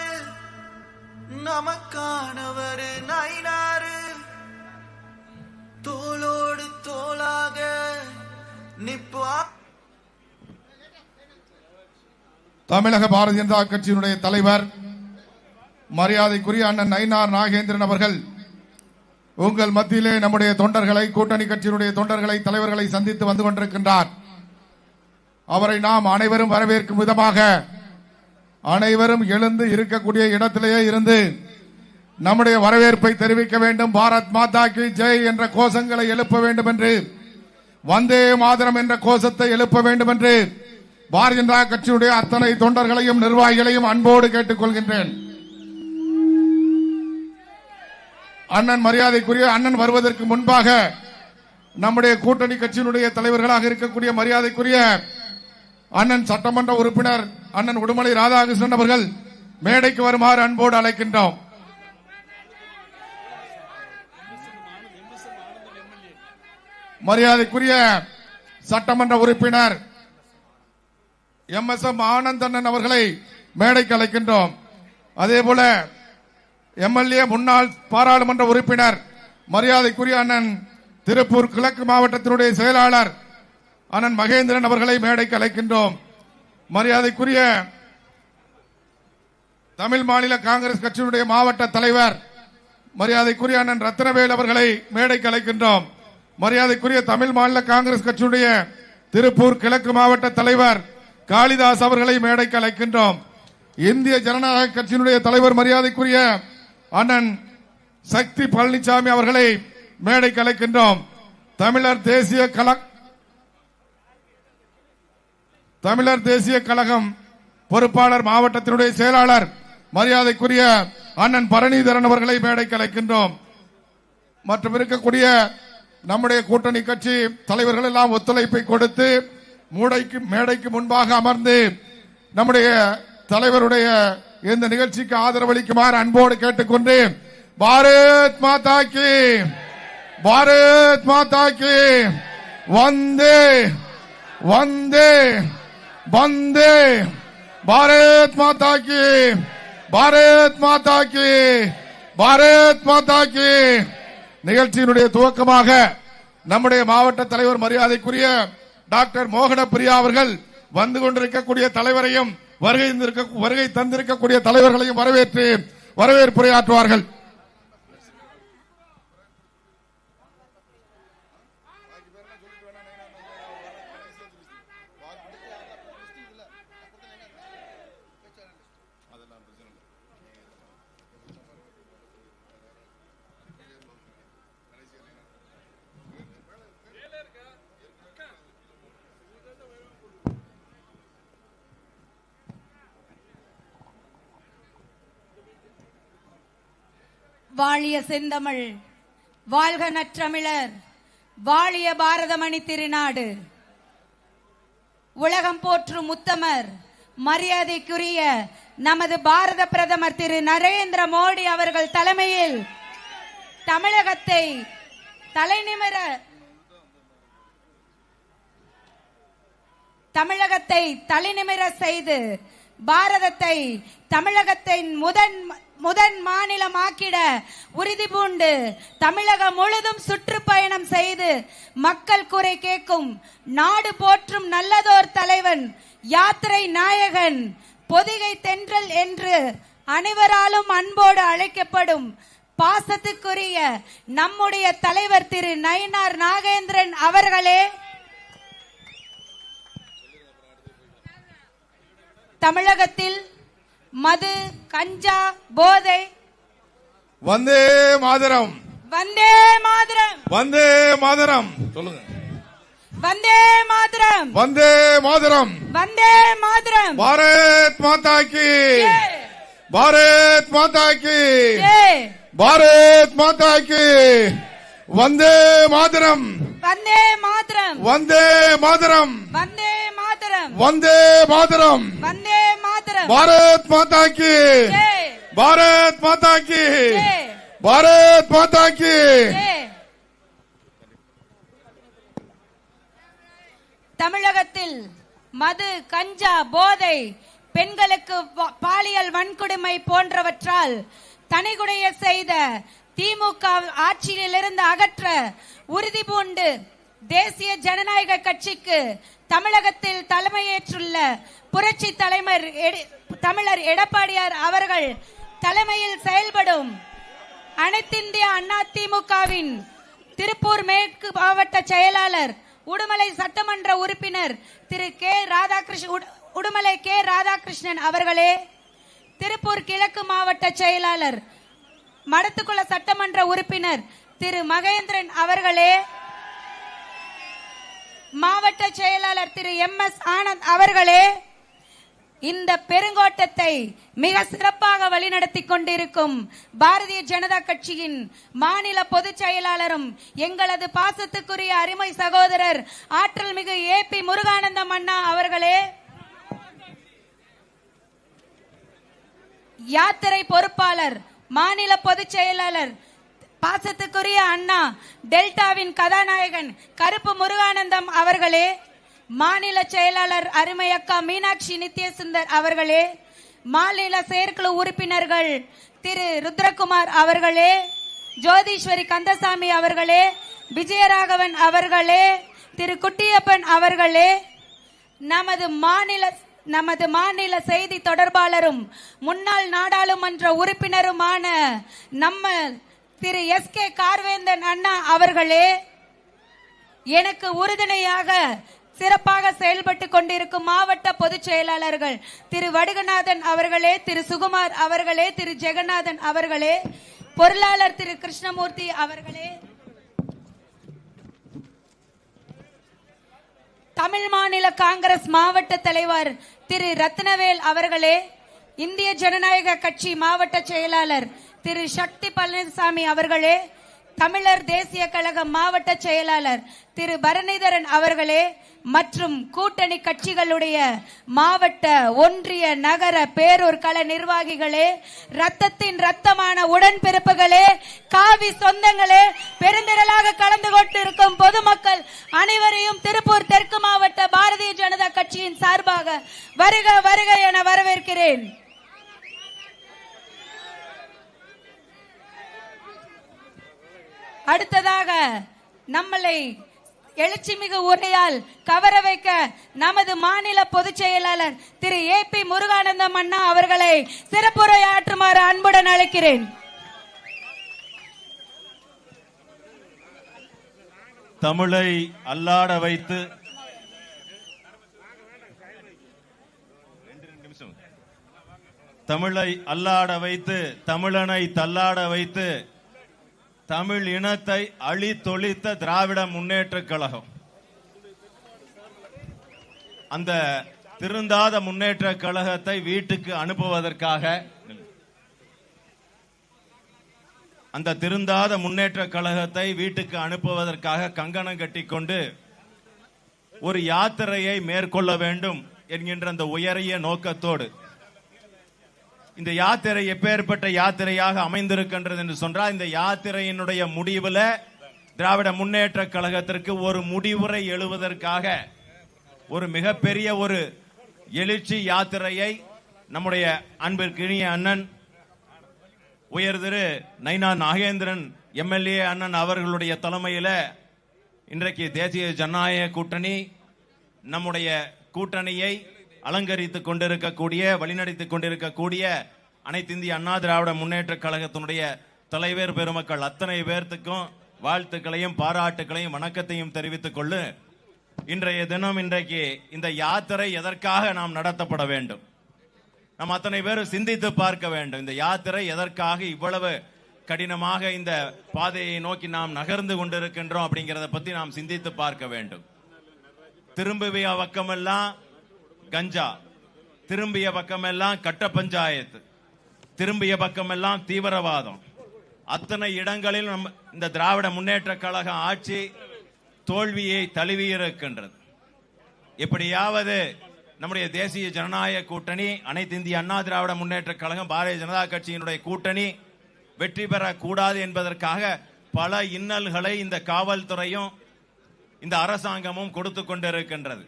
நமக்கானவர் நயினாரு. தோளோடு தோளாக நிப்பா. தமிழக பாரதிய ஜனதா கட்சியினுடைய தலைவர் மரியாதைக்குரிய அண்ணன் நயினார் நாகேந்திரன் அவர்கள் உங்கள் மத்தியிலே நம்முடைய தொண்டர்களை, கூட்டணி கட்சியினுடைய தொண்டர்களை, தலைவர்களை சந்தித்து வந்து கொண்டிருக்கின்றார். அவரை நாம் அனைவரும் வரவேற்கும் விதமாக அனைவரும் எழுந்து இருக்கக்கூடிய இடத்திலேயே இருந்து நம்முடைய வரவேற்பை தெரிவிக்க வேண்டும். பாரத் மாதா கி ஜெய் என்ற கோஷங்களை எழுப்ப வேண்டும் என்று, வந்தே மாதரம் என்ற கோஷத்தை எழுப்ப வேண்டும் என்று பாரதிய ஜனதா கட்சியுடைய அத்தனை தொண்டர்களையும் நிர்வாகிகளையும் அன்போடு கேட்டுக் கொள்கின்றேன். அண்ணன் மரியாதைக்குரிய அண்ணன் வருவதற்கு முன்பாக நம்முடைய கூட்டணி கட்சியினுடைய தலைவர்களாக இருக்கக்கூடிய மரியாதைக்குரிய அண்ணன் சட்டமன்ற உறுப்பினர் அண்ணன் உடுமலை ராதாகிருஷ்ணன் அவர்கள் மேடைக்கு வருமாறு அன்போடு அழைக்கின்றோம். மரியாதைக்குரிய சட்டமன்ற உறுப்பினர் MS ஆனந்தண்ணன் அவர்களை மேடைக்கு அழைக்கின்றோம். அதேபோல MLA முன்னாள் பாராளுமன்ற உறுப்பினர் மரியாதைக்குரிய அண்ணன் திருப்பூர் கிழக்கு மாவட்டத்தினுடைய செயலாளர் அண்ணன் மகேந்திரன் அவர்களை மேடைக்கு அழைக்கின்றோம். மரியாதைக்குரிய தமிழ் மாநில காங்கிரஸ் கட்சியினுடைய மாவட்ட தலைவர் மரியாதைக்குரிய அண்ணன் ரத்னவேல் அவர்களை மேடைக்கு அழைக்கின்றோம். மரியாதைக்குரிய தமிழ் மாநில காங்கிரஸ் கட்சியுடைய திருப்பூர் கிழக்கு மாவட்ட தலைவர் காளிதாஸ் அவர்களை மேடைக்கு அழைக்கின்றோம். இந்திய ஜனநாயக கட்சியினுடைய தலைவர் மரியாதைக்குரிய அண்ணன் சக்தி பழனிசாமி அவர்களை மேடைக்கு அழைக்கின்றோம். தமிழர் தேசிய கழகம் பொறுப்பாளர் மாவட்டத்தினுடைய செயலாளர் மரியாதைக்குரிய அண்ணன் பரணிதரன் அவர்களை மேடைக்கு அழைக்கின்றோம். மற்றும் இருக்கக்கூடிய நம்முடைய கூட்டணி கட்சி தலைவர்கள் எல்லாம் ஒத்துழைப்பை கொடுத்து மேடைக்கு முன்பாக அமர்ந்து நம்முடைய தலைவருடைய இந்த நிகழ்ச்சிக்கு ஆதரவளிக்குமாறு அன்போடு கேட்டுக்கொண்டு பாரத் மாதா கி, பாரத் மாதா கி, வந்தே வந்தே வந்தே, பாரத் மாதா கி, பாரத் மாதா கி, பாரத் மாதா கி. நிகழ்ச்சியினுடைய துவக்கமாக நம்முடைய மாவட்ட தலைவர் மரியாதைக்குரிய டாக்டர் மோகன பிரியா அவர்கள் வந்து கொண்டிருக்கக்கூடிய தலைவரையும் வருகை தந்திருக்கக்கூடிய தலைவர்களையும் வரவேற்று வரவேற்புரையாற்றுவார்கள். வாழிய செந்தமிழ், வாழ்க நற்றமிழர், வாழிய பாரதமணி திருநாடு. உலகம் போற்றும் முத்தமர் மரியாதைக்குரிய நமது பாரத பிரதமர் திரு நரேந்திர மோடி அவர்கள் தலைமையில் தமிழகத்தை தலைநிமிர செய்து பாரதத்தை தமிழகத்தின் முதன் மாநிலமாக்கிட உறுதி பூண்டு தமிழகம் முழுதும் சுற்றுப்பயணம் செய்து மக்கள் குறை கேட்கும் நாடு போற்றும் நல்லதோர் தலைவன், யாத்திரை நாயகன், பொதிகை தென்றல் என்று அனைவராலும் அன்போடு அழைக்கப்படும் பாசத்துக்குரிய நம்முடைய தலைவர் திரு நயினார் நாகேந்திரன் அவர்களே, தமிழகத்தில் மது, கஞ்சா, போதை. வந்தே மாதரம், வந்தே மாதரம், வந்தே மாதரம். சொல்லுங்க. வந்தே மாதரம், வந்தே மாதரம், வந்தே மாதரம். பாரத் மாதா கி, பாரத் மாதா கி, ஜெய். பாரத் மாதா கி. வந்தே மாதரம், வந்தே மாதரம், வந்தே மாதரம், வந்தே மாதரம், வந்தே மாதரம். வந்தே மாதரம். பாரத் மாதா கி, ஜெய். பாரத் மாதா கி, ஜெய். பாரத் மாதா கி. ஜெய். தமிழகத்தில் மது, கஞ்சா, போதை, பெண்களுக்கு பாலியல் வன்கொடுமை போன்றவற்றால் தனிகுடைய செய்த திமுக ஆட்சியிலிருந்து அகற்ற உறுதி பூண்டு தேசிய ஜனநாயக கட்சிக்கு தமிழகத்தில் தலைமையேற்றுள்ள புரட்சி தலைவர் தமிழர் எடப்பாடியார் அவர்கள் தலைமையில் செயல்படும் அனைத்திந்திய அண்ணா திமுகவின் திருப்பூர் மேற்கு மாவட்ட செயலாளர், உடுமலை சட்டமன்ற உறுப்பினர் திரு உடுமலை கே ராதாகிருஷ்ணன் அவர்களே, திருப்பூர் கிழக்கு மாவட்ட செயலாளர் மடத்துக்குள சட்டமன்ற உறுப்பினர் திரு மகேந்திரன் அவர்களே, மாவட்ட செயலாளர் திரு MS ஆனந்த் அவர்களே, இந்த பெருங்கோட்டத்தை மிக சிறப்பாக வழிநடத்தி கொண்டிருக்கும் பாரதிய ஜனதா கட்சியின் மாநில பொதுச் செயலாளரும் எங்களது பாசத்துக்குரிய அருமை சகோதரர் ஆற்றல் மிகு AP முருகானந்தம் அண்ணா அவர்களே, யாத்திரை பொறுப்பாளர் மாநில பொதுச் செயலாளர் பாசத்துக்குரிய அண்ணா டெல்டாவின் கதாநாயகன் கருப்பு முருகானந்தம் அவர்களே, மாநில செயலாளர் அருமை அக்கா மீனாட்சி நித்யசுந்தர் அவர்களே, மாநில செயற்குழு உறுப்பினர்கள் திரு ருத்ரகுமார் அவர்களே, ஜோதீஸ்வரி கந்தசாமி அவர்களே, விஜயராகவன் அவர்களே, திரு குட்டியப்பன் அவர்களே, நமது மாநில செய்தி தொடர்பாளரும் முன்னாள் நாடாளுமன்ற உறுப்பினருமான நம்ம திரு SK கார்வேந்தன் அண்ணா அவர்களே, எனக்கு உறுதுணையாக சிறப்பாக செயல்பட்டு கொண்டிருக்கும் மாவட்ட பொதுச் செயலாளர்கள் திரு வடுகநாதன் அவர்களே, திரு சுகுமார் அவர்களே, திரு ஜெகநாதன் அவர்களே, பொருளாளர் திரு கிருஷ்ணமூர்த்தி அவர்களே, தமிழ் மாநில காங்கிரஸ் மாவட்ட தலைவர் திரு ரத்னவேல் அவர்களே, இந்திய ஜனநாயக கட்சி மாவட்ட செயலாளர் திரு சக்தி பழனிசாமி அவர்களே, தமிழர் தேசிய கழக மாவட்ட செயலாளர் திரு பரணிதரன் அவர்களே மற்றும் கூட்டணி கட்சிகளுடைய மாவட்ட, ஒன்றிய, நகர, பேரூர் கள நிர்வாகிகளே, ரத்தத்தின் ரத்தமான உடன்பிறப்புகளே, காவி சொந்தங்களே, பெருந்திரளாக கலந்து கொண்டிருக்கும் பொதுமக்கள் அனைவரையும் திருப்பூர் தெற்கு மாவட்ட பாரதிய ஜனதா கட்சியின் சார்பாக வருக வருக என வரவேற்கிறேன். அடுத்ததாக நம்மளை எழுச்சிமிகு உரையால் கவர வைக்க நமது மாநில பொதுச் செயலாளர் திரு AP முருகானந்தம் அண்ணா அவர்களை சிறப்புரையாற்றுமாறு அன்புடன் அழைக்கிறேன். தமிழை அல்லாட வைத்து தமிழை அல்லாட வைத்து தமிழனை தள்ளாட வைத்து தமிழ் இனத்தை அழித்தொழித்த திராவிட முன்னேற்ற கழகம், அந்த திருந்தாத முன்னேற்ற கழகத்தை வீட்டுக்கு அனுப்புவதற்காக, அந்த திருந்தாத முன்னேற்ற கழகத்தை வீட்டுக்கு அனுப்புவதற்காக கங்கணம் கட்டிக்கொண்டு ஒரு யாத்திரையை மேற்கொள்ள வேண்டும் என்கின்ற அந்த உயரிய நோக்கத்தோடு இந்த யாத்திரை எப்பேற்பட்ட யாத்திரையாக அமைந்திருக்கின்றது என்று சொன்னால், இந்த யாத்திரையினுடைய முடிவுல திராவிட முன்னேற்ற கழகத்திற்கு ஒரு முடிவுரை எழுவதற்காக ஒரு மிகப்பெரிய ஒரு எழுச்சி யாத்திரையை நம்முடைய அன்பிற்கினிய அண்ணன் உயர் திரு நைனா நாகேந்திரன் MLA அண்ணன் அவர்களுடைய தலைமையில இன்றைக்கு தேசிய ஜனநாயக கூட்டணி நம்முடைய கூட்டணியை அலங்கரித்துக் கொண்டிருக்கக்கூடிய, வழிநடத்திக் கொண்டிருக்கக்கூடிய அனைத்து இந்திய அண்ணா திராவிட முன்னேற்ற கழகத்தினுடைய தலைவர் பெருமக்கள் அத்தனை பேர்த்துக்கும் வாழ்த்துக்களையும் பாராட்டுகளையும் வணக்கத்தையும் தெரிவித்துக் கொள்ளு. இன்றைய தினம் இன்றைக்கு இந்த யாத்திரை எதற்காக நாம் நடத்தப்பட வேண்டும், நம்ம அத்தனை பேரும் சிந்தித்து பார்க்க வேண்டும். இந்த யாத்திரை எதற்காக இவ்வளவு கடினமாக இந்த பாதையை நோக்கி நாம் நகர்ந்து கொண்டிருக்கின்றோம் அப்படிங்கறத பத்தி நாம் சிந்தித்து பார்க்க வேண்டும். திரும்பிய பக்கமெல்லாம் கஞ்சா, திரும்பிய பக்கமெல்லாம் கட்ட பஞ்சாயத்து, திரும்பிய பக்கமெல்லாம் தீவிரவாதம். அத்தனை இடங்களில் இந்த திராவிட முன்னேற்ற கழக ஆட்சி தோல்வியை தழுவி இருக்கின்றது. எப்படியாவது நம்முடைய தேசிய ஜனநாயக கூட்டணி, அனைத்து இந்திய அண்ணா திராவிட முன்னேற்ற கழகம், பாரதிய ஜனதா கட்சியினுடைய கூட்டணி வெற்றி பெறக்கூடாது என்பதற்காக பல இன்னல்களை இந்த காவல்துறையும் இந்த அரசாங்கமும் கொடுத்து கொண்டிருக்கின்றது.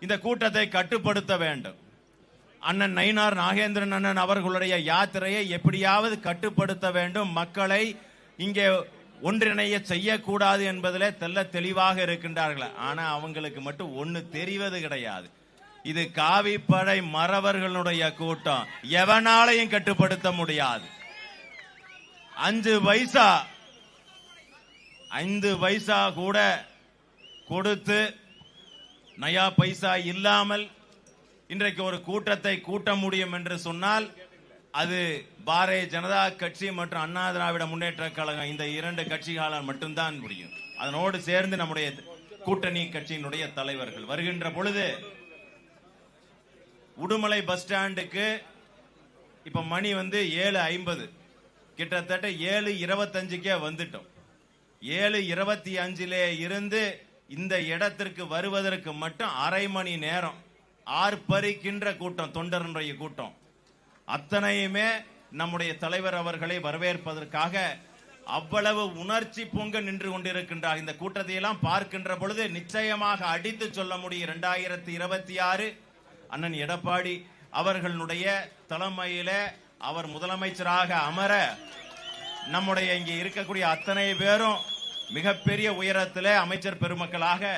இந்த கூட்டத்தை கட்டுப்படுத்த வேண்டும். அண்ணன் நயினார் நாகேந்திரன் அண்ணன் அவர்களுடைய யாத்திரையை எப்படியாவது கட்டுப்படுத்த வேண்டும். மக்களை இங்கே ஒன்றிணைய செய்யக்கூடாது என்பதிலே தெல்ல தெளிவாக இருக்கின்றார்கள். ஆனா அவங்களுக்கு மட்டும் ஒண்ணு தெரிவது கிடையாது. இது காவிப்படை மறவர்களுடைய கூட்டம், எவனாலையும் கட்டுப்படுத்த முடியாது. 5 பைசா கூட கொடுத்து நயா பைசா இல்லாமல் இன்றைக்கு ஒரு கூட்டத்தை கூட்ட முடியும் என்று சொன்னால் அது பாரதிய ஜனதா கட்சி மற்றும் அண்ணா திராவிட முன்னேற்ற கழகம், இந்த 2 கட்சிகளால் மட்டும்தான் முடியும். அதனோடு சேர்ந்து நம்முடைய கூட்டணி கட்சியினுடைய தலைவர்கள் வருகின்ற பொழுது உடுமலை பஸ் ஸ்டாண்டுக்கு இப்ப மணி 7:50, கிட்டத்தட்ட 7:25 வந்துட்டோம். 7:25 இருந்து இந்த இடத்திற்கு வருவதற்கு மட்டும் அரை மணி நேரம் ஆர்ப்பரிக்கின்ற கூட்டம், தொண்டர்களுடைய கூட்டம். அத்தனையுமே நம்முடைய தலைவர் அவர்களை வரவேற்பதற்காக அவ்வளவு உணர்ச்சி பொங்க நின்று கொண்டிருக்கின்றார். இந்த கூட்டத்தை எல்லாம் பார்க்கின்ற பொழுது நிச்சயமாக அடித்து சொல்ல முடியும், 2026 அண்ணன் எடப்பாடி அவர்களுடைய தலைமையில அவர் முதலமைச்சராக அமர நம்முடைய இங்கே இருக்கக்கூடிய அத்தனை பேரும் மிகப்பெரிய உயரத்தில் அமைச்சர் பெருமக்களாக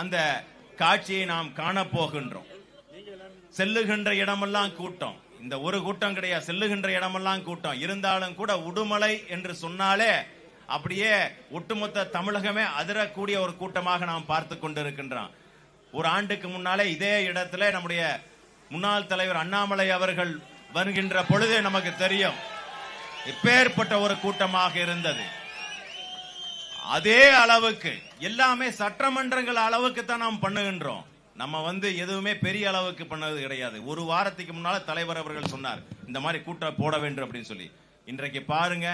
அந்த காட்சியை நாம் காணப்போகின்றோம். செல்லுகின்ற இடமெல்லாம் கூட்டம், இந்த ஒரு கூட்டம் கிடையாது, செல்லுகின்ற இடமெல்லாம் கூட்டம். இருந்தாலும் கூட உடுமலை என்று சொன்னாலே அப்படியே ஒட்டுமொத்த தமிழகமே அதிரக்கூடிய ஒரு கூட்டமாக நாம் பார்த்து கொண்டிருக்கின்றோம். ஒரு ஆண்டுக்கு முன்னாலே இதே இடத்துல நம்முடைய முன்னாள் தலைவர் அண்ணாமலை அவர்கள் வருகின்ற பொழுது நமக்கு தெரியும் எப்பேற்பட்ட ஒரு கூட்டமாக இருந்தது. அதே அளவுக்கு எல்லாமே சட்டமன்றங்கள் அளவுக்கு தான் நாம் பண்ணுகின்றோம். நம்ம எதுவுமே பெரிய அளவுக்கு பண்ணது கிடையாது. ஒரு வாரத்துக்கு முன்னால தலைவர் அவர்கள் சொன்னார் இந்த மாதிரி கூட்டம் போட வேண்டும் அப்படின்னு சொல்லி. இன்றைக்கு பாருங்க,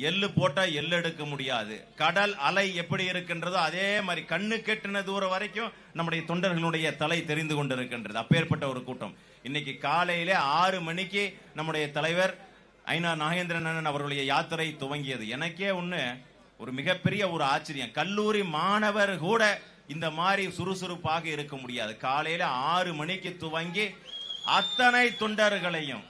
எள்ளு போட்டா எள்ளு எடுக்க முடியாது. கடல் அலை எப்படி இருக்கின்றதோ அதே மாதிரி கண்ணு கெட்டின தூரம் வரைக்கும் நம்முடைய தொண்டர்களுடைய தலை தெரிந்து கொண்டிருக்கின்றது. அப்பேற்பட்ட ஒரு கூட்டம். இன்னைக்கு காலையில 6 மணிக்கு நம்முடைய தலைவர் ஐநார் நாகேந்திரன் அண்ணன் அவர்களுடைய யாத்திரை துவங்கியது. எனக்கே ஒரு மிகப்பெரிய ஒரு ஆச்சரியம். கல்லூரி மாணவர் கூட இந்த மாதிரி சுறுசுறுப்பாக இருக்க முடியாது. காலையில 6 மணிக்கு துவங்கி அத்தனை தொண்டர்களையும்,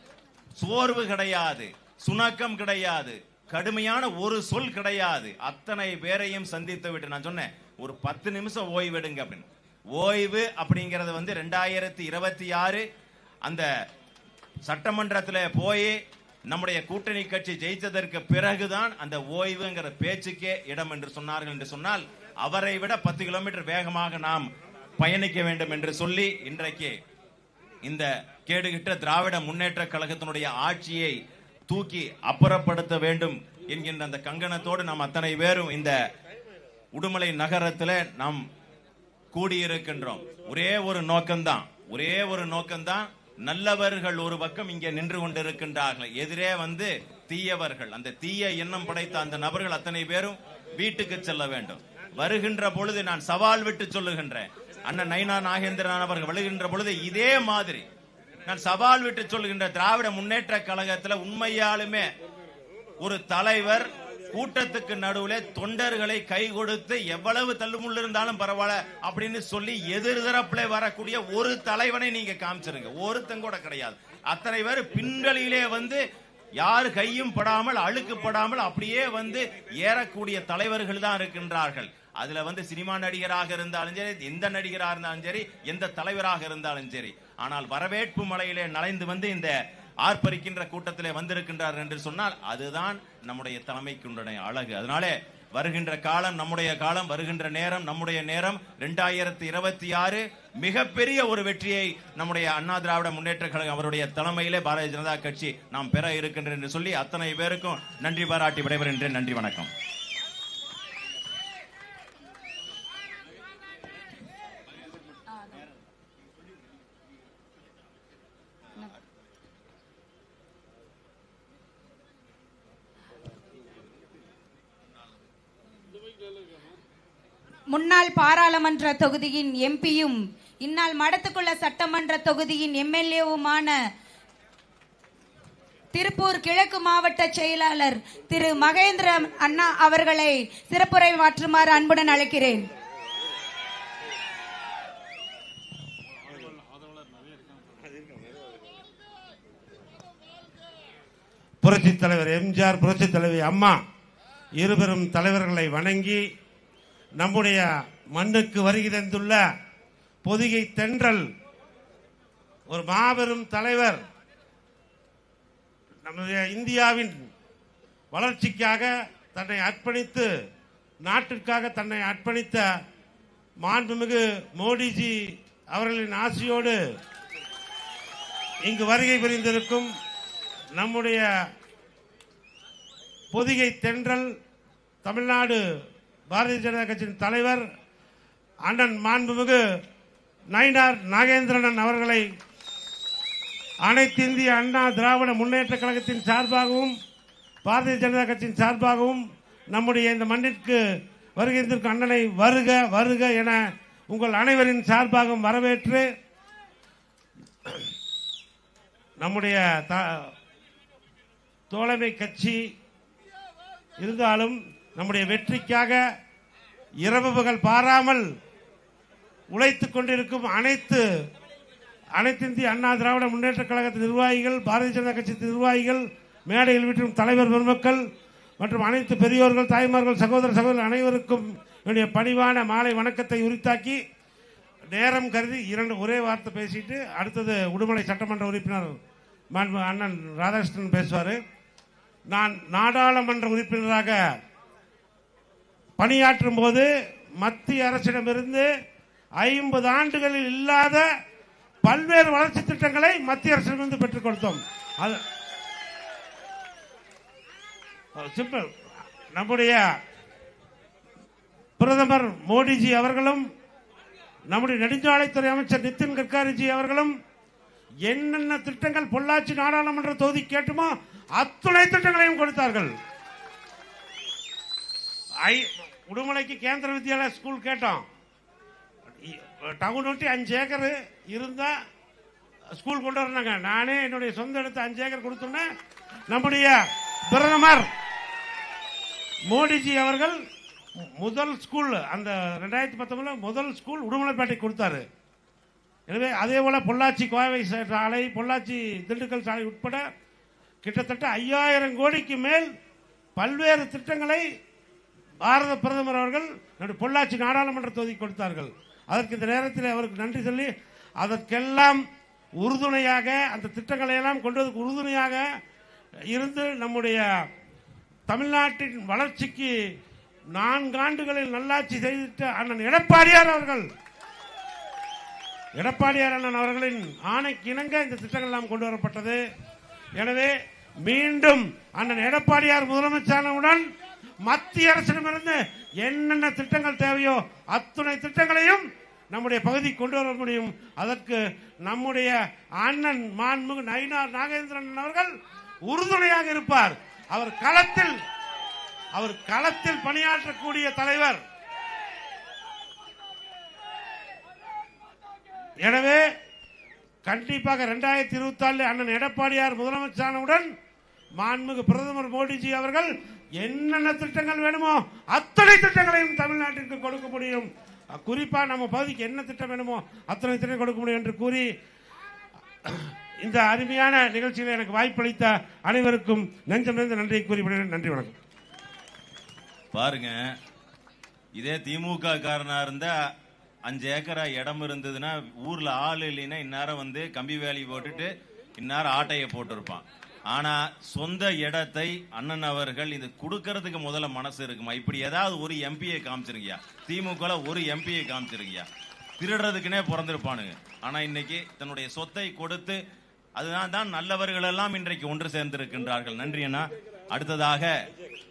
சோர்வு கிடையாது, சுணக்கம் கிடையாது, கடுமையான ஒரு சொல் கிடையாது, அத்தனை பேரையும் சந்தித்து விட்டு நான் சொன்னேன் ஒரு 10 நிமிஷம் ஓய்வு எடுங்க அப்படின்னு. ஓய்வு அப்படிங்கறது 2026 அந்த சட்டமன்றத்தில் போய் நம்முடைய கூட்டணி கட்சி ஜெயித்ததற்கு பிறகுதான் அந்த ஓய்வுங்கிற பேச்சுக்கே இடம் என்று சொன்னார்கள். என்று சொன்னால் அவரை விட 10 கிலோமீட்டர் வேகமாக நாம் பயணிக்க வேண்டும் என்று சொல்லி இன்றைக்கு இந்த கேடுகிட்ட திராவிட முன்னேற்ற கழகத்தினுடைய ஆட்சியை தூக்கி அப்புறப்படுத்த வேண்டும் என்கின்ற அந்த கங்கணத்தோடு நாம் அத்தனை பேரும் இந்த உடுமலை நகரத்தில் நாம் கூடியிருக்கின்றோம். ஒரே ஒரு நோக்கம்தான், நல்லவர்கள் ஒரு பக்கம் இங்கே நின்று கொண்டிருக்கின்றார்கள், எதிரே தீயவர்கள், அந்த தீய எண்ணம் படைத்த அந்த நபர்கள் அத்தனை பேரும் வீட்டுக்கு செல்ல வேண்டும். வருகின்ற பொழுது நான் சவால் விட்டு சொல்லுகின்றேன், அண்ணன் நயினார் நாகேந்திரன் அவர்கள் வருகின்ற பொழுது இதே மாதிரி நான் சவால் விட்டு சொல்லுகின்ற திராவிட முன்னேற்ற கழகத்தில் உண்மையாலுமே ஒரு தலைவர் கூட்டத்துக்கு நடுவில் தொண்டர்களை கை கொடுத்து எவ்வளவு தள்ளுமுள்ள இருந்தாலும் பரவாயில்ல அப்படின்னு சொல்லி எதிர்தரப்புல வரக்கூடிய ஒரு தலைவனை நீங்க காமிச்சிருங்க. ஒருத்தங்க கூட கிடையாது. அத்தனை பேர் பின்களிலே யாரு கையும் படாமல் அழுக்கு படாமல் அப்படியே ஏறக்கூடிய தலைவர்கள் தான் இருக்கின்றார்கள். அதுல சினிமா நடிகராக இருந்தாலும் சரி, எந்த நடிகராக இருந்தாலும் சரி, எந்த தலைவராக இருந்தாலும் சரி, ஆனால் வரவேற்பு மலையிலே நலைந்து இந்த ஆர்ப்பரிக்கின்ற கூட்டத்திலே வந்திருக்கின்றார் என்று சொன்னால் அதுதான் நம்முடைய தலைமைக்குடைய அழகு. அதனாலே வருகின்ற காலம் நம்முடைய காலம், வருகின்ற நேரம் நம்முடைய நேரம். 2026 மிகப்பெரிய ஒரு வெற்றியை நம்முடைய அண்ணா திராவிட முன்னேற்ற கழகம் அவருடைய தலைமையிலே பாரதிய ஜனதா கட்சி நாம் பெற இருக்கின்றோம் என்று சொல்லி அத்தனை பேருக்கும் நன்றி பாராட்டி விடைபெறுகின்றேன். நன்றி, வணக்கம். முன்னாள் பாராளுமன்ற தொகுதியின் எம்பியும் இந்நாள் மடத்துக்குள்ள சட்டமன்ற தொகுதியின் எம்எல்ஏவுமான திருப்பூர் கிழக்கு மாவட்ட செயலாளர் திரு மகேந்திர அண்ணா அவர்களை சிறப்புரை மாற்றுமாறு அன்புடன் அழைக்கிறேன். புரட்சித் தலைவர் எம்ஜிஆர், புரட்சித் தலைவி அம்மா இருபெரும் தலைவர்களை வணங்கி நம்முடைய மண்ணுக்கு வருகை தந்துள்ள பொதிகை தென்றல் ஒரு மாபெரும் தலைவர், நம்முடைய இந்தியாவின் வளர்ச்சிக்காக தன்னை அர்ப்பணித்து, நாட்டிற்காக தன்னை அர்ப்பணித்த மாண்புமிகு மோடிஜி அவர்களின் ஆசியோடு இங்கு வருகை புரிந்திருக்கும் நம்முடைய பொதிகை தென்றல் தமிழ்நாடு பாரதிய ஜனதா கட்சியின் தலைவர் அண்ணன் மாண்புமிகு நயினார் நாகேந்திரன் அவர்களை அனைத்து இந்திய அண்ணா திராவிட முன்னேற்ற கழகத்தின் சார்பாகவும் பாரதிய ஜனதா கட்சியின் சார்பாகவும் நம்முடைய இந்த மண்ணிற்கு வருகின்ற அண்ணனை வருக வருக என உங்கள் அனைவரின் சார்பாகவும் வரவேற்று, நம்முடைய தோழமை கட்சி இருந்தாலும் நம்முடைய வெற்றிக்காக இரவு பகல் பாராமல் உழைத்துக் கொண்டிருக்கும் அனைத்து இந்திய அண்ணா திராவிட முன்னேற்ற கழகத்தின் நிர்வாகிகள், பாரதிய ஜனதா கட்சி நிர்வாகிகள், மேடையில் வீட்டும் தலைவர் பெருமக்கள் மற்றும் அனைத்து பெரியோர்கள், தாய்மார்கள், சகோதர சகோதரர் அனைவருக்கும் என்னுடைய பணிவான மாலை வணக்கத்தை உரித்தாக்கி, நேரம் கருதி ஒரே வார்த்தை பேசிட்டு அடுத்தது உடுமலை சட்டமன்ற உறுப்பினர் அண்ணன் ராதாகிருஷ்ணன் பேசுவார். நான் நாடாளுமன்ற உறுப்பினராக பணியாற்றும் போது மத்திய அரசிடமிருந்து 50 ஆண்டுகளில் இல்லாத பல்வேறு வளர்ச்சி திட்டங்களை மத்திய அரசிடமிருந்து பெற்றுக் கொடுத்தோம். சிம்பிள். நம்முடைய பிரதமர் மோடிஜி அவர்களும் நம்முடைய நெடுஞ்சாலைத்துறை அமைச்சர் நிதின் கட்காரிஜி அவர்களும் என்னென்ன திட்டங்கள் பொள்ளாச்சி நாடாளுமன்ற தொகுதி கேட்டுமோ அத்துணை திட்டங்களையும் கொடுத்தார்கள். உடுமலைக்கு கேந்திர வித்யாலயா ஸ்கூல் கேட்டோம். டவுன் ஒட்டி 5 ஏக்கர் இருந்தா ஸ்கூல் கொண்டு வராங்க. நானே என்னுடைய சொந்த இடத்தை 5 ஏக்கர் கொடுத்தோன்னே நம்முடைய பிரதமர் மோடிஜி அவர்கள் முதல் ஸ்கூல் அந்த 2019 முதல் ஸ்கூல் உடுமலைப்பேட்டை கொடுத்தாரு. எனவே அதே போல பொள்ளாச்சி கோவை சாலை, பொள்ளாச்சி திண்டுக்கல் சாலை உட்பட கிட்டத்தட்ட 5000 கோடிக்கு மேல் பல்வேறு திட்டங்களை பாரத பிரதமர் அவர்கள் பொள்ளாச்சி நாடாளுமன்ற தொகுதி கொடுத்தார்கள். அதற்கு இந்த நேரத்தில் அவருக்கு நன்றி சொல்லி, அதற்கெல்லாம் உறுதுணையாக அந்த திட்டங்களை எல்லாம் கொண்டதுக்கு உறுதுணையாக இருந்து நம்முடைய தமிழ்நாட்டின் வளர்ச்சிக்கு 4 ஆண்டுகளில் நல்லாட்சி செய்திட்ட அண்ணன் எடப்பாடியார் அண்ணன் அவர்களின் ஆணைக்கு இணங்க இந்த திட்டங்கள் எல்லாம் கொண்டு வரப்பட்டது. எனவே மீண்டும் அண்ணன் எடப்பாடியார் முதலமைச்சரானவுடன் மத்திய அரசிடமிருந்து என்னென்ன திட்டங்கள் தேவையோ அத்துணை திட்டங்களையும் நம்முடைய பகுதி கொண்டு வர முடியும். அதற்கு நம்முடைய அண்ணன் மாண்புமிகு நயினார் நாகேந்திரன் அவர்கள் உறுதுணையாக இருப்பார். அவர் களத்தில் பணியாற்றக்கூடிய தலைவர். எனவே கண்டிப்பாக 2024 அண்ணன் எடப்பாடியார் முதலமைச்சரானவுடன் மாண்புமிகு பிரதமர் மோடிஜி அவர்கள் என்னென்ன திட்டங்கள் வேணுமோ அத்தனை திட்டங்களையும் தமிழ்நாட்டிற்கு கொடுக்க முடியும். குறிப்பா நம்ம பகுதிக்கு என்ன திட்டம் வேணுமோ அத்தனை திட்டம் கொடுக்க முடியும் என்று கூறி, இந்த அருமையான நிகழ்ச்சியில் எனக்கு வாய்ப்பளித்த அனைவருக்கும் நெஞ்சம் நிறைந்த நன்றியை கூறிவிடுகிறேன். நன்றி, வணக்கம். பாருங்க, இதே திமுக காரனா இருந்தா 5 ஏக்கரா இடம் இருந்ததுன்னா ஊர்ல ஆள் இல்லைன்னா இந்நேரம் கம்பி வேலி போட்டுட்டு இந்நேரம் ஆட்டையை போட்டிருப்பான். ஆனா சொந்த இடத்தை அண்ணன் அவர்கள் இது கொடுக்கறதுக்கு முதல்ல மனசு இருக்குமா? இப்படி ஏதாவது ஒரு எம்பியை காமிச்சிருங்கயா, திமுக ஒரு எம்பியை காமிச்சிருங்கயா. திருடுறதுக்குனே பிறந்திருப்பானுங்க. ஆனா இன்னைக்கு தன்னுடைய சொத்தை கொடுத்து அதுதான் நல்லவர்கள் எல்லாம் இன்றைக்கு ஒன்று சேர்ந்திருக்கின்றார்கள். நன்றி அண்ணா. அடுத்ததாக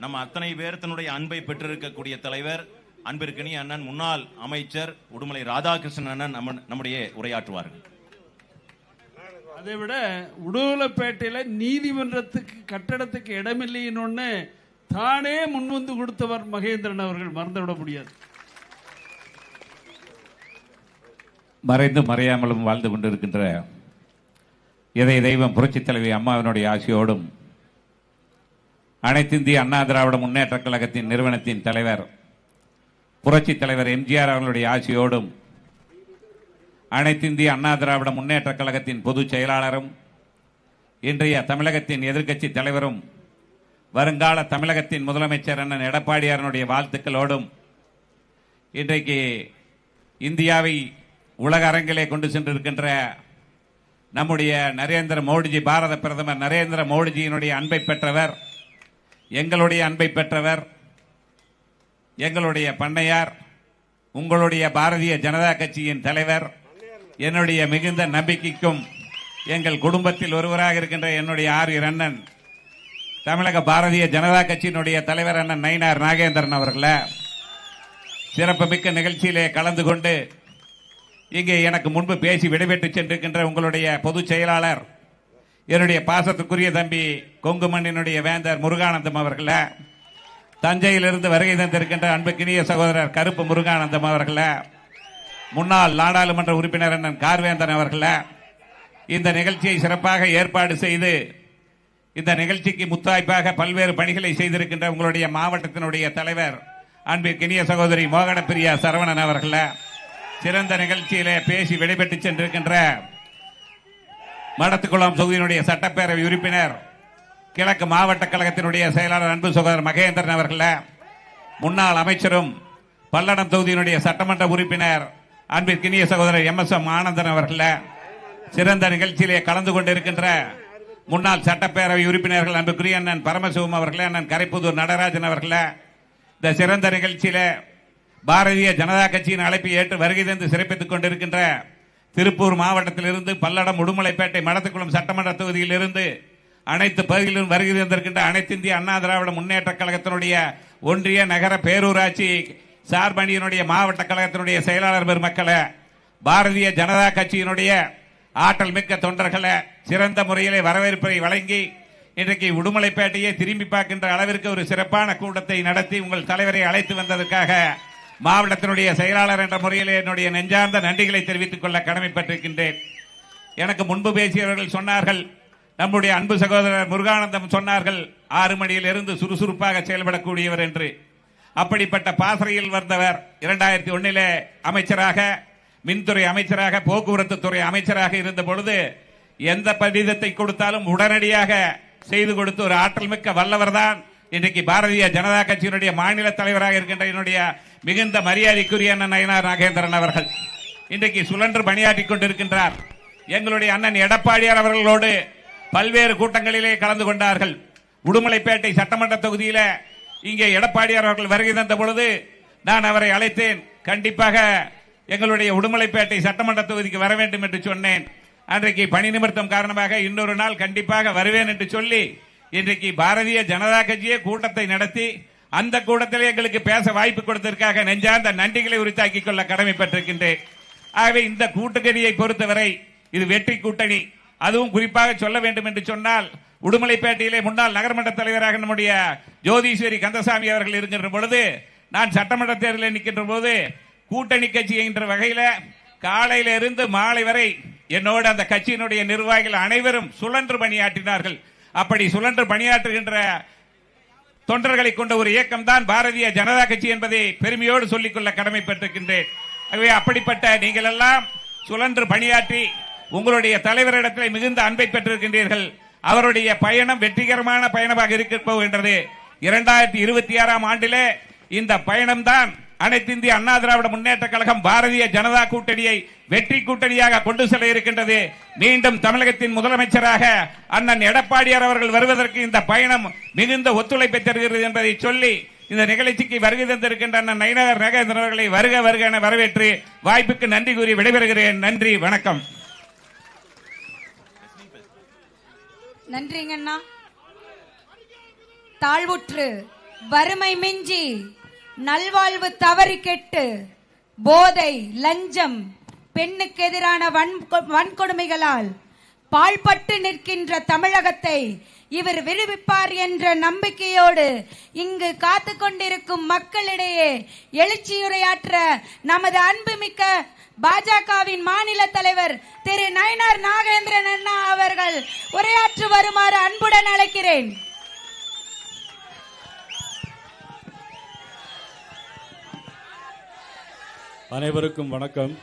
நம்ம அத்தனை பேர் தன்னுடைய அன்பை பெற்றிருக்கக்கூடிய தலைவர் அன்பிற்கினிய அண்ணன் முன்னாள் அமைச்சர் உடுமலை ராதாகிருஷ்ணன் அண்ணன் நம்முடைய உரையாற்றுவார்கள். அதை விட உடுமலைப்பேட்டையில நீதிமன்றத்துக்கு கட்டடத்துக்கு இடமில்லைன்னு தானே முன்வந்து கொடுத்தவர் மகேந்திரன் அவர்கள், மறந்துவிட முடியாது. மறைந்து மறையாமலும் வாழ்ந்து கொண்டிருக்கின்ற இதய தெய்வம் புரட்சித் தலைவி அம்மாவினுடைய ஆசியோடும் அனைத்து இந்திய அண்ணா திராவிட முன்னேற்ற கழகத்தின் நிறுவனத்தின் தலைவர் புரட்சித் தலைவர் எம்ஜிஆர் அவர்களுடைய ஆசியோடும் அனைத்து இந்திய அண்ணா திராவிட முன்னேற்ற கழகத்தின் பொதுச் செயலாளரும் இன்றைய தமிழகத்தின் எதிர்க்கட்சி தலைவரும் வருங்கால தமிழகத்தின் முதலமைச்சர் அண்ணன் எடப்பாடியாரனுடைய வாழ்த்துக்களோடும் இன்றைக்கு இந்தியாவை உலக அரங்கிலே கொண்டு சென்றிருக்கின்ற நம்முடைய நரேந்திர மோடிஜி, பாரத பிரதமர் நரேந்திர மோடிஜியினுடைய அன்பை பெற்றவர், எங்களுடைய அன்பை பெற்றவர், எங்களுடைய பண்ணையார், உங்களுடைய பாரதிய ஜனதா கட்சியின் தலைவர், என்னுடைய மிகுந்த நம்பிக்கைக்கும் எங்கள் குடும்பத்தில் ஒருவராக இருக்கின்ற என்னுடைய ஆரியர் அண்ணன் தமிழக பாரதிய ஜனதா கட்சியினுடைய தலைவர் அண்ணன் நயினார் நாகேந்திரன் அவர்களே, சிறப்புமிக்க நிகழ்ச்சியிலே கலந்து கொண்டு இங்கே எனக்கு முன்பு பேசி விடைபெற்று சென்றிருக்கின்ற உங்களுடைய பொதுச் செயலாளர், என்னுடைய பாசத்துக்குரிய தம்பி கொங்கு மண்ணினுடைய வேந்தர் முருகானந்தம் அவர்களே, தஞ்சையிலிருந்து வருகை தந்திருக்கின்ற அன்புக்கினிய சகோதரர் கருப்பு முருகானந்தம் அவர்களே, முன்னாள் நாடாளுமன்ற உறுப்பினர் அண்ணன் கார்வேந்தன் அவர்களே, இந்த நிகழ்ச்சியை சிறப்பாக ஏற்பாடு செய்து இந்த நிகழ்ச்சிக்கு முத்தாய்ப்பாக பல்வேறு பணிகளை செய்திருக்கின்ற உங்களுடைய மாவட்டத்தினுடைய தலைவர் அன்பிற்கினிய சகோதரி மோகன பிரியா சரவணன் அவர்களே, சிறந்த நிகழ்ச்சியிலே பேசி விடைபெற்று சென்றிருக்கின்ற மடத்துக்குளம் தொகுதியினுடைய சட்டப்பேரவை உறுப்பினர் கிழக்கு மாவட்ட கழகத்தினுடைய செயலாளர் அன்பு சகோதரர் மகேந்திரன் அவர்களே, முன்னாள் அமைச்சரும் பல்லடம் தொகுதியினுடைய சட்டமன்ற உறுப்பினர் அன்பிற்கினிய சகோதரர் MSM ஆனந்தன் அவர்களே, சிறந்த நிகழ்ச்சியிலே கலந்து கொண்டிருக்கின்ற முன்னாள் சட்டப்பேரவை உறுப்பினர்கள் அன்புக்குரிய அண்ணன் பரமசிவம் அவர்களே, அண்ணன் கரைப்புதூர் நடராஜன் அவர்களே, இந்த சிறந்த நிகழ்ச்சியிலே பாரதிய ஜனதா கட்சியின் அழைப்பை ஏற்று வருகை தந்து சிறப்பித்துக் கொண்டிருக்கின்ற திருப்பூர் மாவட்டத்திலிருந்து பல்லடம் உடுமலைப்பேட்டை மடத்துக்குளம் சட்டமன்ற தொகுதியிலிருந்து அனைத்து பகுதிகளிலும் வருகை தந்திருக்கின்ற அனைத்து இந்திய அண்ணா திராவிட முன்னேற்ற கழகத்தினுடைய ஒன்றிய நகர பேரூராட்சி சார்பணியினுடைய மாவட்ட கழகத்தினுடைய செயலாளர் பெருமக்களை, பாரதிய ஜனதா கட்சியினுடைய ஆற்றல் மிக்க தொண்டர்களை சிறந்த முறையிலே வரவேற்பை வழங்கி இன்றைக்கு உடுமலைப்பேட்டையை திரும்பி பார்க்கின்ற அளவிற்கு ஒரு சிறப்பான கூட்டத்தை நடத்தி உங்கள் தலைவரை அழைத்து வந்ததற்காக மாவட்டத்தினுடைய செயலாளர் என்ற முறையில் என்னுடைய நெஞ்சார்ந்த நன்றிகளை தெரிவித்துக் கொள்ள கடமைப்பட்டிருக்கின்றேன். எனக்கு முன்பு பேசியவர்கள் சொன்னார்கள், நம்முடைய அன்பு சகோதரர் முருகானந்தம் சொன்னார்கள் 6 மணியிலிருந்து சுறுசுறுப்பாக செயல்படக்கூடியவர் என்று. அப்படிப்பட்ட பாசறையில் வந்தவர் 2001 அமைச்சராக, மின்துறை அமைச்சராக, போக்குவரத்து துறை அமைச்சராக இருந்த பொழுது எந்த கடிதத்தை கொடுத்தாலும் உடனடியாக செய்து கொடுத்து ஒரு ஆற்றல் மிக்க வல்லவர் தான் இன்றைக்கு பாரதிய ஜனதா கட்சியினுடைய மாநில தலைவராக இருக்கின்ற என்னுடைய மிகுந்த மரியாதைக்குரிய அண்ணன் நயினார் நாகேந்திரன் அவர்கள். இன்றைக்கு சுழன்று பணியாற்றிக் கொண்டிருக்கின்றார். எங்களுடைய அண்ணன் எடப்பாடியார் அவர்களோடு பல்வேறு கூட்டங்களிலே கலந்து கொண்டார்கள். உடுமலைப்பேட்டை சட்டமன்ற தொகுதியில இங்கே எடப்பாடியார் அவர்கள் வருகை தந்த பொழுது நான் அவரை அழைத்தேன். கண்டிப்பாக எங்களுடைய உடுமலைப்பேட்டை சட்டமன்ற தொகுதிக்கு வர வேண்டும் என்று சொன்னேன். அன்றைக்கு பணி நிமித்தம் காரணமாக இன்னொரு நாள் கண்டிப்பாக வருவேன் என்று சொல்லி இன்றைக்கு பாரதிய ஜனதா கட்சியே கூட்டத்தை நடத்தி அந்த கூட்டத்திலே எங்களுக்கு பேச வாய்ப்பு கொடுத்ததற்காக நெஞ்சார்ந்த நன்றிகளை உரித்தாக்கிக் கொள்ள கடமைப்பட்டிருக்கின்றேன். ஆகவே இந்த கூட்டணியை பொறுத்தவரை இது வெற்றி கூட்டணி. அதுவும் குறிப்பாக சொல்ல வேண்டும் என்று சொன்னால் உடுமலைப்பேட்டையிலே முன்னாள் நகர்மன்ற தலைவராக நம்முடைய ஜோதீஸ்வரி கந்தசாமி அவர்கள் இருக்கின்ற பொழுது, நான் சட்டமன்ற தேர்தலில் நிற்கின்ற போது கூட்டணி கட்சி என்ற வகையில காலையில இருந்து மாலை வரை என்னோடு அந்த கட்சியினுடைய நிர்வாகிகள் அனைவரும் சுழன்று பணியாற்றினார்கள். அப்படி சுழன்று பணியாற்றுகின்ற தொண்டர்களை கொண்ட ஒரு இயக்கம் தான் பாரதிய ஜனதா கட்சி என்பதை பெருமையோடு சொல்லிக்கொள்ள கடமைப்பட்டிருக்கின்றேன். ஆகவே அப்படிப்பட்ட நீங்கள் எல்லாம் சுழன்று பணியாற்றி உங்களுடைய தலைவரிடத்தில் மிகுந்த அன்பை பெற்றிருக்கின்றீர்கள். அவருடைய பயணம் வெற்றிகரமான பயணமாக இருக்க போகின்றது. 2026 ஆண்டிலே இந்த பயணம் தான் அனைத்து இந்திய அண்ணா திராவிட முன்னேற்ற கழகம் பாரதிய ஜனதா கூட்டணியை வெற்றி கூட்டணியாக கொண்டு செல்ல இருக்கின்றது. மீண்டும் தமிழகத்தின் முதலமைச்சராக அண்ணன் எடப்பாடியார் அவர்கள் வருவதற்கு இந்த பயணம் மிகுந்த ஒத்துழைப்பை தருகிறது என்பதை சொல்லி இந்த நிகழ்ச்சிக்கு வருகை தந்திருக்கின்ற அண்ணன் நயினார் நாகேந்திரன் அவர்களை வருக வருக என வரவேற்று வாய்ப்புக்கு நன்றி கூறி விடைபெறுகிறேன். நன்றி, வணக்கம். நன்றிங்கண்ணா. தாழ்வுற்று வறுமை மிஞ்சி நல்வாழ்வு தவறி கெட்டு போதை, லஞ்சம், பெண்ணுக்கு எதிரான வன்கொடுமைகளால் பாழ்பட்டு நிற்கின்ற தமிழகத்தை இவர் விடுவிப்பார் என்ற நம்பிக்கையோடு இங்கு காத்து கொண்டிருக்கும் மக்களிடையே எழுச்சியுரையாற்ற நமது அன்புமிக்க பாஜகவின் மாநில தலைவர் திரு நயினார் நாகேந்திரன் அண்ணா அவர்கள் உரையாற்று வருமாறு அன்புடன் அழைக்கிறேன். அனைவருக்கும் வணக்கம்.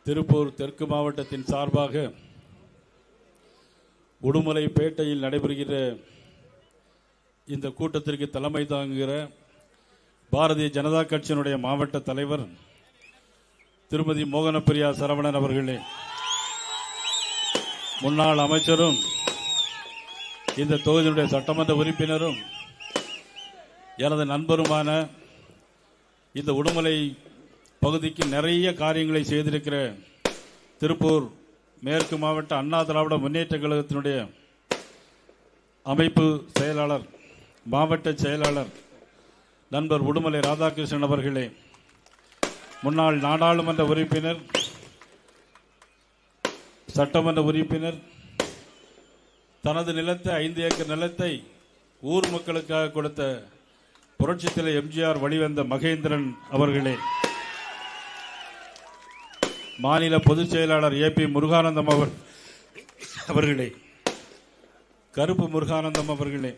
திருப்பூர் தெற்கு மாவட்டத்தின் சார்பாக உடுமலைப்பேட்டையில் நடைபெறுகிற இந்த கூட்டத்திற்கு தலைமை தாங்குகிற பாரதிய ஜனதா கட்சியினுடைய மாவட்ட தலைவர் திருமதி மோகனப்பிரியா சரவணன் அவர்களே, முன்னாள் அமைச்சரும் இந்த தொகுதியினுடைய சட்டமன்ற உறுப்பினரும் எனது நண்பருமான இந்த உடுமலை பகுதிக்கு நிறைய காரியங்களை செய்திருக்கிற திருப்பூர் மேற்கு மாவட்ட அண்ணா திராவிட முன்னேற்ற கழகத்தினுடைய அமைப்பு செயலாளர், மாவட்ட செயலாளர் நண்பர் உடுமலை ராதாகிருஷ்ணன் அவர்களே, முன்னாள் நாடாளுமன்ற உறுப்பினர், சட்டமன்ற உறுப்பினர், தனது நிலத்தை 5 ஏக்கர் நிலத்தை ஊர் மக்களுக்காக கொடுத்த புரட்சித் தலைவர் எம்ஜிஆர் வழிவந்த மகேந்திரன் அவர்களே, மாநில பொதுச் செயலாளர் ஏபி முருகானந்தம் அவர்களே, கருப்பு முருகானந்தம் அவர்களே,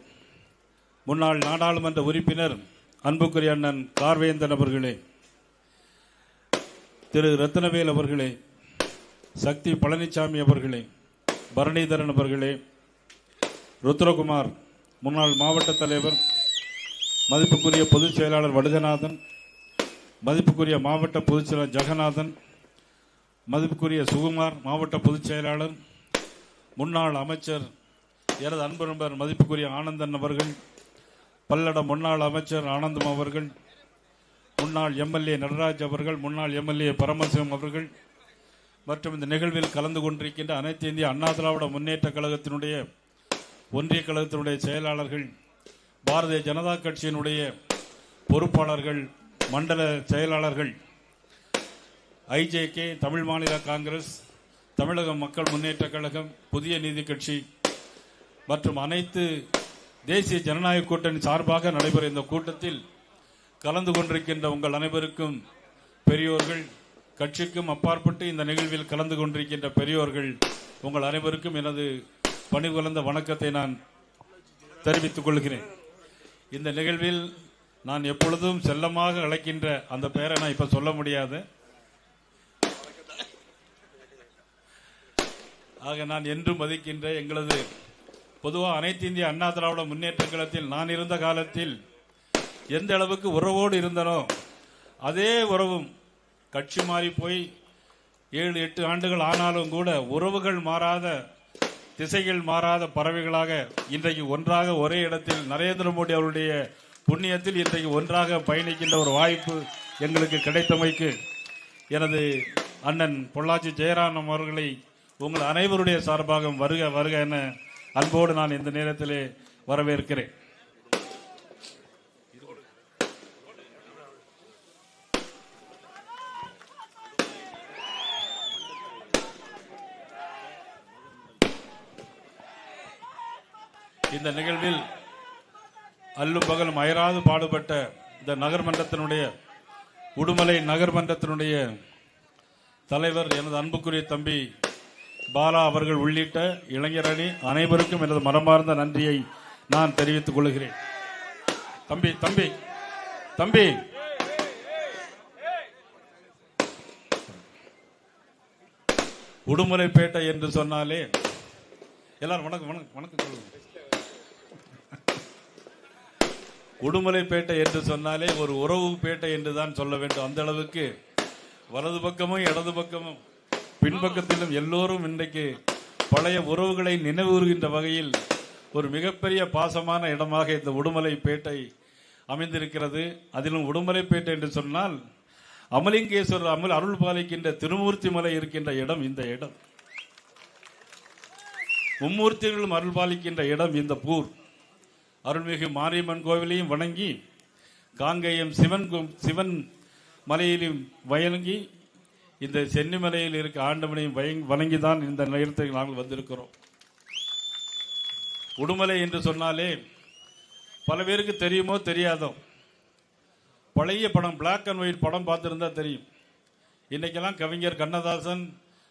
முன்னாள் நாடாளுமன்ற உறுப்பினர் அன்புக்குரிய அண்ணன் கார்வேந்தன் அவர்களே, திரு ரத்னவேல் அவர்களே, சக்தி பழனிசாமி அவர்களே, பரணிதரன் அவர்களே, ருத்ரகுமார் முன்னாள் மாவட்ட தலைவர், மதிப்புக்குரிய பொதுச் செயலாளர் வடுகநாதன், மதிப்புக்குரிய மாவட்ட பொதுச் செயலாளர் ஜெகநாதன், மதிப்புக்குரிய சுகுமார் மாவட்ட பொதுச் செயலாளர், முன்னாள் அமைச்சர் எனது அன்பு நண்பர் மதிப்புக்குரிய ஆனந்தன் அவர்கள், பல்லடம் முன்னாள் அமைச்சர் ஆனந்தம் அவர்கள், முன்னாள் எம்எல்ஏ நடராஜ் அவர்கள், முன்னாள் எம்எல்ஏ பரமசிவம் அவர்கள் மற்றும் இந்த நிகழ்வில் கலந்து கொண்டிருக்கின்ற அனைத்து இந்திய அண்ணா திராவிட முன்னேற்ற கழகத்தினுடைய ஒன்றிய கழகத்தினுடைய செயலாளர்கள், பாரதிய ஜனதா கட்சியினுடைய பொறுப்பாளர்கள், மண்டல செயலாளர்கள், ஐஜேகே, தமிழ் மாநில காங்கிரஸ், தமிழக மக்கள் முன்னேற்ற கழகம், புதிய நீதி கட்சி மற்றும் அனைத்து தேசிய ஜனநாயக கூட்டணி சார்பாக நடைபெறும் இந்த கூட்டத்தில் கலந்து கொண்டிருக்கின்ற உங்கள் அனைவருக்கும் பெரியோர்கள், கட்சிக்கும் அப்பாற்பட்டு இந்த நிகழ்வில் கலந்து கொண்டிருக்கின்ற பெரியோர்கள், உங்கள் அனைவருக்கும் எனது பணிபுரிந்த வணக்கத்தை நான் தெரிவித்துக் கொள்கிறேன். இந்த நிகழ்வில் நான் எப்பொழுதும் செல்லமாக அழைக்கின்ற அந்த பெயரை நான் இப்ப சொல்ல முடியாது. ஆக நான் என்றும் மதிக்கின்ற எங்களது பொதுவாக அனைத்து இந்திய அண்ணா திராவிட முன்னேற்ற கழகத்தில் நான் இருந்த காலத்தில் எந்த அளவுக்கு உறவோடு இருந்தனோ அதே உறவும் கட்சி மாறி போய் 7-8 ஆண்டுகள் ஆனாலும் கூட உறவுகள் மாறாத, திசைகள் மாறாத பறவைகளாக இன்றைக்கு ஒன்றாக ஒரே இடத்தில் நரேந்திர மோடி அவருடைய புண்ணியத்தில் இன்றைக்கு ஒன்றாக பயணிக்கின்ற ஒரு வாய்ப்பு எங்களுக்கு கிடைத்தமைக்கு எனது அண்ணன் பொள்ளாச்சி ஜெயராமன் அவர்களை உங்கள் அனைவருடைய சார்பாக வருக வருக என அன்போடு நான் இந்த நேரத்திலே வரவேற்கிறேன். இந்த நிகழ்வில் அல்லும் பகலும் அயராது பாடுபட்ட இந்த நகர்மன்றத்தினுடைய உடுமலை நகர்மன்றத்தினுடைய தலைவர் எனது அன்புக்குரிய தம்பி பாலா அவர்கள் உள்ளிட்ட இளைஞரணி அனைவருக்கும் எனது மனமார்ந்த நன்றியை நான் தெரிவித்துக் கொள்கிறேன். தம்பி தம்பி தம்பி உடுமலைப்பேட்டை என்று சொன்னாலே எல்லாரும் வணக்கம் வணக்கம் வணக்கம் சொல்லுங்க. உடுமலைப்பேட்டை என்று சொன்னாலே ஒரு உறவு பேட்டை என்று தான் சொல்ல வேண்டும். அந்த அளவுக்கு வலது பக்கமும் இடது பக்கமும் பின்பக்கத்திலும் எல்லோரும் இன்றைக்கு பழைய உறவுகளை நினைவுறுகின்ற வகையில் ஒரு மிகப்பெரிய பாசமான இடமாக இந்த உடுமலைப்பேட்டை அமைந்திருக்கிறது. அதிலும் உடுமலைப்பேட்டை என்று சொன்னால் அமலிங்கேஸ்வரர் அருள் பாலிக்கின்ற திருமூர்த்தி மலை இருக்கின்ற இடம் இந்த இடம். மும்மூர்த்திகளும் அருள் பாலிக்கின்ற இடம் இந்த ஊர். அருள்மிகு மாரியம்மன் கோவிலையும் வணங்கி காங்கேயம் சிவன் மலையிலும் வணங்கி இந்த சென்னிமலையில் இருக்க ஆண்டவனையும் வணங்கிதான் இந்த நேரத்தில் நாங்கள் வந்திருக்கிறோம். உடுமலை என்று சொன்னாலே பல பேருக்கு தெரியுமோ தெரியாதோ, பழைய படம் பிளாக் அண்ட் ஒயிட் படம் பார்த்துருந்தா தெரியும். இன்னைக்கெல்லாம் கவிஞர் கண்ணதாசன்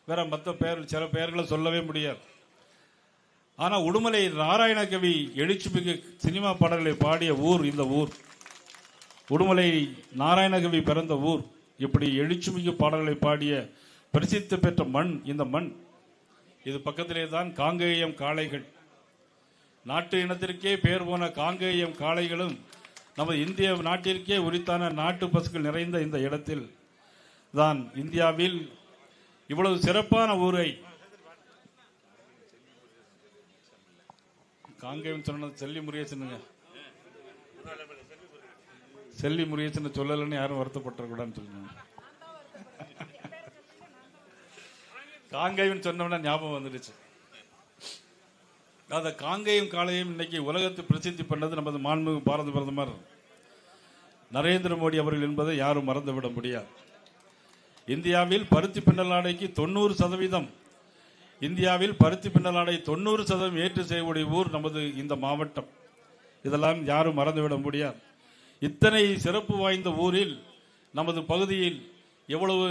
வேற மற்ற சில பெயர்களை சொல்லவே முடியாது. ஆனால் உடுமலை நாராயணகவி எழுச்சிமிகு சினிமா பாடல்களை பாடிய ஊர் இந்த ஊர். உடுமலை நாராயணகவி பிறந்த ஊர். இப்படி எழுச்சிமிகு பாடல்களை பாடிய பிரசித்தி பெற்ற மண் இந்த மண். இது பக்கத்திலே தான் காங்கேயம் காளைகள். நாட்டு இனத்திற்கே பெயர் போன காங்கேயம் காளைகளும் நமது இந்திய நாட்டிற்கே உரித்தான நாட்டு பசுக்கள் நிறைந்த இந்த இடத்தில் தான் இந்தியாவில் இவ்வளவு சிறப்பான ஊரை காங்கேயம் சொன்னது செல்லி முருகேசனுங்க. செல்லி முருகேசன் சொல்லலன்னு யாரும் வருத்தப்பட்டக்கூடாதுன்னு சொல்லுங்க. காங்கேயம் சொன்னோம்னா ஞாபகம் வந்துடுச்சு. அந்த காங்கேயம் காளையம் இன்னைக்கு உலகத்து பிரசித்தி பண்ணது நமது மாண்புமிகு பாரத பிரதமர் நரேந்திர மோடி அவர்கள் என்பதை யாரும் மறந்துவிட முடியாது. இந்தியாவில் பருத்தி பின்னலாடைக்கு 90%, இந்தியாவில் பருத்தி பின்னலாடை 90% ஏற்று செய்யக்கூடிய ஊர் நமது இந்த மாவட்டம். இதெல்லாம் யாரும் மறந்துவிட முடியாது. இத்தனை சிறப்பு வாய்ந்த ஊரில் நமது பகுதியில் எவ்வளவு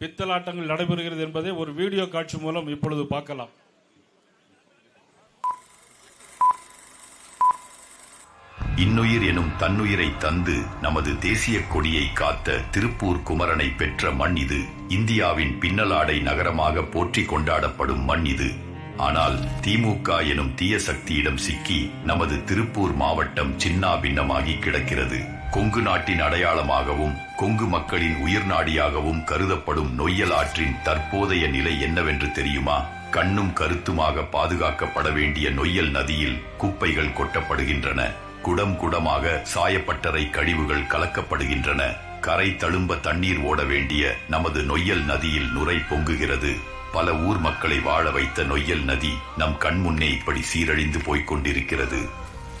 பித்தலாட்டங்கள் நடைபெறுகிறது என்பதை ஒரு வீடியோ காட்சி மூலம் இப்பொழுது பார்க்கலாம். இன்னுயிர் எனும் தன்னுயிரை தந்து நமது தேசிய கொடியை காத்த திருப்பூர் குமரனை பெற்ற மண் இது. இந்தியாவின் பின்னலாடை நகரமாக போற்றி கொண்டாடப்படும் மண் இது. ஆனால் திமுக எனும் தீய சக்தியிடம் சிக்கி நமது திருப்பூர் மாவட்டம் சின்னாபின்னமாகி கிடக்கிறது. கொங்கு நாட்டின் அடையாளமாகவும் கொங்கு மக்களின் உயிர் நாடியாகவும் கருதப்படும் நொய்யல் ஆற்றின் தற்போதைய நிலை என்னவென்று தெரியுமா? கண்ணும் கருத்துமாக பாதுகாக்கப்பட வேண்டிய நொய்யல் நதியில் குப்பைகள் கொட்டப்படுகின்றன. குடம் குடமாக சாயப்பட்டறை கழிவுகள் கலக்கப்படுகின்றன. கரை தழும்ப தண்ணீர் ஓட வேண்டிய நமது நொய்யல் நதியில் நுரை பொங்குகிறது. பல ஊர் மக்களை வாழ வைத்த நொய்யல் நதி நம் கண்முன்னே இப்படி சீரழிந்து போய்க் கொண்டிருக்கிறது.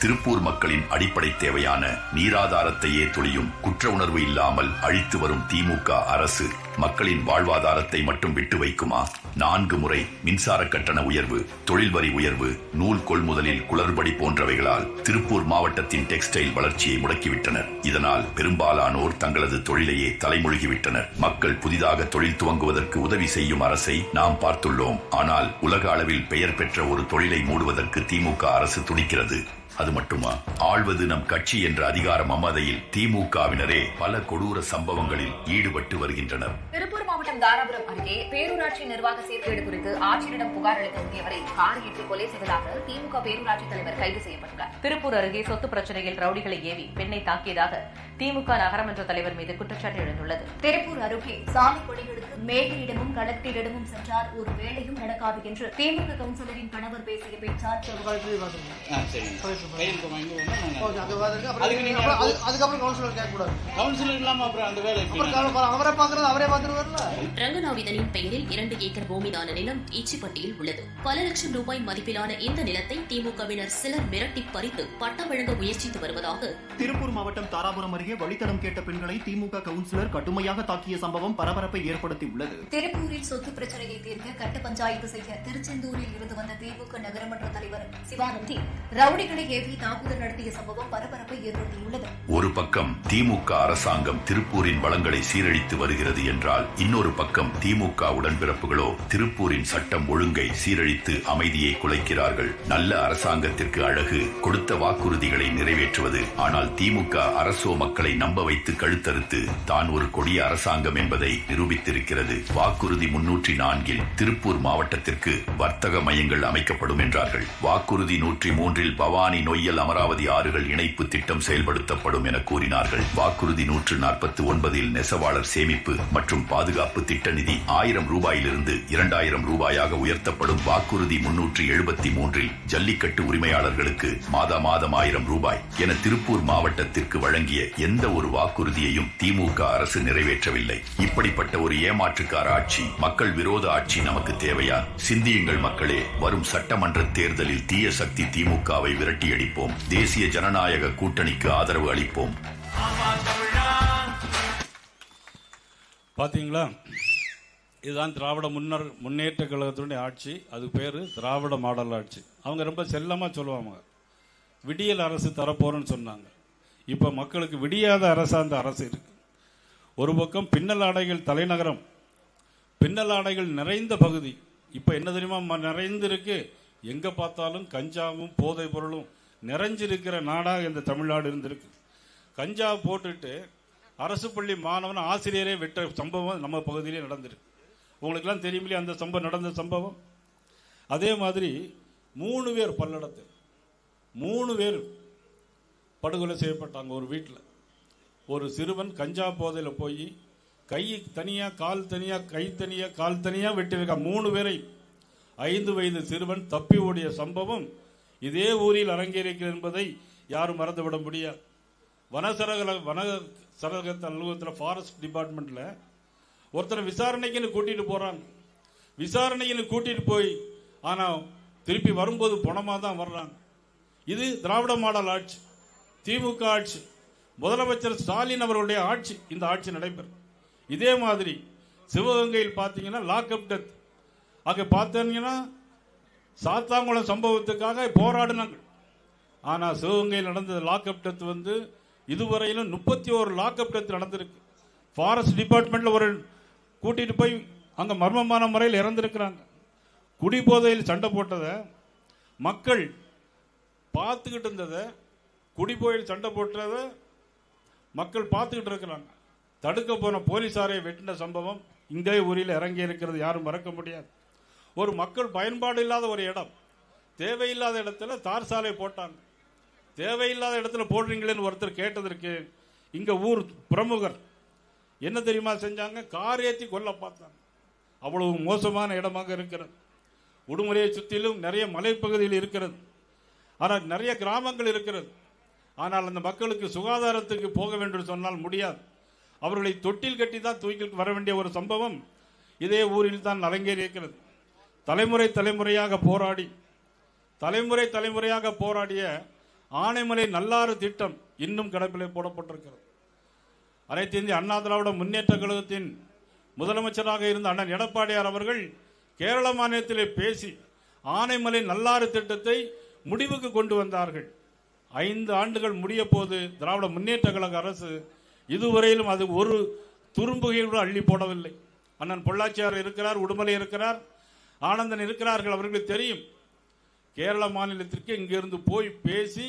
திருப்பூர் மக்களின் அடிப்படை தேவையான நீராதாரத்தையே துளியும் குற்ற உணர்வு இல்லாமல் அழித்து வரும் திமுக அரசு மக்களின் வாழ்வாதாரத்தை மட்டும் விட்டு வைக்குமா? 4 முறை மின்சார கட்டண உயர்வு, தொழில் வரி உயர்வு, நூல் கொள்முதலில் குளறுபடி போன்றவைகளால் திருப்பூர் மாவட்டத்தின் டெக்ஸ்டைல் வளர்ச்சியை முடக்கிவிட்டனர். இதனால் பெரும்பாலானோர் தங்களது தொழிலையே தலைமொழிகிவிட்டனர். மக்கள் புதிதாக தொழில் துவங்குவதற்கு உதவி செய்யும் அரசை நாம் பார்த்துள்ளோம். ஆனால் உலக அளவில் பெயர் பெற்ற ஒரு தொழிலை மூடுவதற்கு திமுக அரசு துடிக்கிறது. அது மட்டுமா? ஆள்வது நம் கட்சி என்ற அதிகார மமதையில் திமுகவினரே பல கொடூர சம்பவங்களில் ஈடுபட்டு வருகின்றனர். திருப்பூர் மாவட்டம் தாராபுரம் அருகே பேரூராட்சி நிர்வாக சீர்கேடு குறித்து ஆட்சியரிடம் புகார் அளிக்க எத்தியவரை காரியிட்டு கொலை செய்ததாக திமுக பேரூராட்சி தலைவர் கைது செய்யப்பட்டுள்ளார். திருப்பூர் அருகே சொத்து பிரச்சனையில் ரவுடிகளை ஏவி பெண்ணை தாக்கியதாக திமுக நகரமன்ற தலைவர் மீது குற்றச்சாட்டு எழுந்துள்ளது. திருப்பூர் அருகே சாமி கொடிகளுக்கு மேயரிடமும் கலெக்டரிடமும் சென்றார், ஒரு வேலையும் நடக்காது என்று திமுக கவுன்சிலரின் கணவர் பேசிய பேச்சார் ரங்கநாவிதனின் பெயரில் 2 ஏக்கர் பூமிதான நிலம் ஈச்சிப்பட்டியில் உள்ளது. பல லட்சம் ரூபாய் மதிப்பிலான இந்த நிலத்தை திமுகவினர் சிலர் மிரட்டி பறித்து பட்டம் வழங்க முயற்சித்து வருவதாக திருப்பூர் மாவட்டம் தாராபுரம் அருகே வழித்தடம் கேட்ட பெண்களை திமுக கவுன்சிலர் கடுமையாக தாக்கிய சம்பவம் பரபரப்பை ஏற்படுத்தியுள்ளது. திருப்பூரில் சொத்து பிரச்சனையை தீர்க்க கட்ட பஞ்சாயத்து செய்ய திருச்செந்தூரில் இருந்து வந்த திமுக நகரமன்ற தலைவர் சிவானந்தி ரவுடிகளை ஏவி தாக்குதல் நடத்திய சம்பவம் பரபரப்பை ஏற்படுத்தியுள்ளது. ஒரு பக்கம் திமுக அரசாங்கம் திருப்பூரின் வளங்களை சீரழித்து வருகிறது என்றால், இன்னொரு பக்கம் திமுக உடன்பிறப்புகளோ திருப்பூரின் சட்டம் ஒழுங்கை சீரழித்து அமைதியை குலைக்கிறார்கள். நல்ல அரசாங்கத்திற்கு அழகு கொடுத்த வாக்குறுதிகளை நிறைவேற்றுவது. ஆனால் திமுக அரசோ மக்களை நம்ப வைத்து கழுத்தறுத்து தான் ஒரு கொடிய அரசாங்கம் என்பதை நிரூபித்திருக்கிறது. இருக்கிறது. வாக்குறுதி 304 திருப்பூர் மாவட்டத்திற்கு வர்த்தக மையங்கள் அமைக்கப்படும் என்றார்கள். வாக்குறுதி 103 பவானி, நொய்யல், அமராவதி ஆறுகள் இணைப்பு திட்டம் செயல்படுத்தப்படும் என கூறினார்கள். வாக்குறுதி 149 நெசவாளர் சேமிப்பு மற்றும் பாதுகாப்பு திட்ட நிதி 1000 ரூபாயிலிருந்து 2000 ரூபாயாக உயர்த்தப்படும். வாக்குறுதி 373 ஜல்லிக்கட்டு உரிமையாளர்களுக்கு மாதம் 1000 ரூபாய் என திருப்பூர் மாவட்டத்திற்கு வழங்கிய எந்த ஒரு வாக்குறுதியையும் திமுக அரசு நிறைவேற்றவில்லை. இப்படிப்பட்ட ஒரு ஏமாற்றுக்கார ஆட்சி, மக்கள் விரோத ஆட்சி நமக்கு தேவையா? சிந்தியுங்கள் மக்களே. வரும் சட்டமன்ற தேர்தலில் தீய சக்தி திமுகவை விரட்டியடிப்போம். தேசிய ஜனநாயக கூட்டணிக்கு ஆதரவு அளிப்போம். பாத்தீங்களா, இதுதான் திராவிட முன்னேற்ற கழகத்தினுடைய ஆட்சி. அது பேரு திராவிட மாடல் ஆட்சி. அவங்க ரொம்ப செல்லமா சொல்லுவாங்க, விடியல் அரசு தரப்போறேன்னு சொன்னாங்க. இப்ப மக்களுக்கு விடியாத அரசா அந்த அரசு இருக்கு. ஒரு பக்கம் பின்னல் ஆடைகள் தலைநகரம், பின்னல் ஆடைகள் நிறைந்த பகுதி. இப்ப என்ன தெரியுமா நிறைந்திருக்கு? எங்க பார்த்தாலும் கஞ்சாவும் போதை பொருளும் நிறைஞ்சிருக்கிற நாடாக இந்த தமிழ்நாடு இருந்திருக்கு. கஞ்சா போட்டுட்டு அரசு பள்ளி மாணவன் ஆசிரியரே விட்ட சம்பவம் நம்ம பகுதியிலே நடந்திருக்கு. உங்களுக்கு எல்லாம் தெரியுமில்லையா அந்த சம்பவம், நடந்த சம்பவம்? அதே மாதிரி 3 பேர் பல்லடத்தில் 3 பேர் படுகொலை செய்யப்பட்டாங்க ஒரு வீட்டில். ஒரு சிறுவன் கஞ்சா போதையில் போய் கை தனியா, கால் தனியா, கை தனியா, கால் தனியா வெட்டியிருக்க 3 பேரை. 5 வயது சிறுவன் தப்பி ஓடிய சம்பவம் இதே ஊரில் அரங்கேறிக்கிறது என்பதை யாரும் மறந்துவிட முடியாது. வன சரக அலுவலகத்தில் ஃபாரஸ்ட் டிபார்ட்மெண்ட்ல ஒருத்தரை விசாரணைக்குன்னு கூட்டிட்டு போறாங்க. விசாரணைக்குன்னு கூட்டிட்டு போய் ஆனா திருப்பி வரும்போது பணமா தான் வர்றாங்க. இது திராவிட மாடல் ஆட்சி, திமுக ஆட்சி, முதலமைச்சர் ஸ்டாலின் அவர்களுடைய ஆட்சி. இந்த ஆட்சி நடைபெறும். இதே மாதிரி சிவகங்கையில் பார்த்தீங்கன்னா லாக்அப் டெத். அங்கே பார்த்தீங்கன்னா சாத்தாங்குளம் சம்பவத்துக்காக போராடினாங்க. ஆனால் சிவகங்கையில் நடந்த லாக்அப் டெத் இதுவரையிலும் 31 லாக்அப் டெத் நடந்திருக்கு. ஃபாரஸ்ட் டிபார்ட்மெண்ட்ல ஒரு கூட்டிட்டு போய் அங்க மர்மமான முறையில் இறந்திருக்கிறாங்க. குடிபோதையில் சண்டை போட்டதை மக்கள் பார்த்துக்கிட்டு இருந்ததை, குடிபோதையில் சண்டை போட்டதை மக்கள் பார்த்துக்கிட்டு இருக்கிறாங்க. தடுக்க போன போலீசாரை வெட்டின சம்பவம் இங்கே ஊரில் இறங்கி இருக்கிறது யாரும் மறக்க முடியாது. ஒரு மக்கள் பயன்பாடு இல்லாத ஒரு இடம், தேவையில்லாத இடத்துல தார் சாலை போட்டாங்க. தேவையில்லாத இடத்துல போடுறீங்களேன்னு ஒருத்தர் கேட்டதற்கு இங்க ஊர் பிரமுகர் என்ன தெரியுமா செஞ்சாங்க? கார் ஏற்றி கொல்ல பார்த்தாங்க. அவ்வளவு மோசமான இடமாக இருக்கிறது. உடுமலையை சுற்றிலும் நிறைய மலைப்பகுதியில் இருக்கிறது. ஆனால் நிறைய கிராமங்கள் இருக்கிறது. ஆனால் அந்த மக்களுக்கு சுகாதாரத்துக்கு போக வேண்டும் சொன்னால் முடியாது. அவர்களை தொட்டில் கட்டி தான் தூக்கி வர வேண்டிய ஒரு சம்பவம் இதே ஊரில் தான் அரங்கேறி இருக்கிறது. தலைமுறையாக போராடிய ஆனைமலை நல்லாறு திட்டம் இன்னும் கிடப்பிலே போடப்பட்டிருக்கிறது. அனைத்து இந்திய அண்ணா திராவிட முன்னேற்ற கழகத்தின் முதலமைச்சராக இருந்த அண்ணன் எடப்பாடியார் அவர்கள் கேரள மாநிலத்திலே பேசி ஆனைமலை நல்லாறு திட்டத்தை முடிவுக்கு கொண்டு வந்தார்கள். 5 ஆண்டுகள் முடிய போது திராவிட முன்னேற்ற கழக அரசு இதுவரையிலும் அது ஒரு துரும்புகையோடு அள்ளி போடவில்லை. அண்ணன் பொள்ளாச்சியார் இருக்கிறார், உடுமலை இருக்கிறார், ஆனந்தன் இருக்கிறார்கள். அவர்களுக்கு தெரியும் கேரள மாநிலத்திற்கு இங்கிருந்து போய் பேசி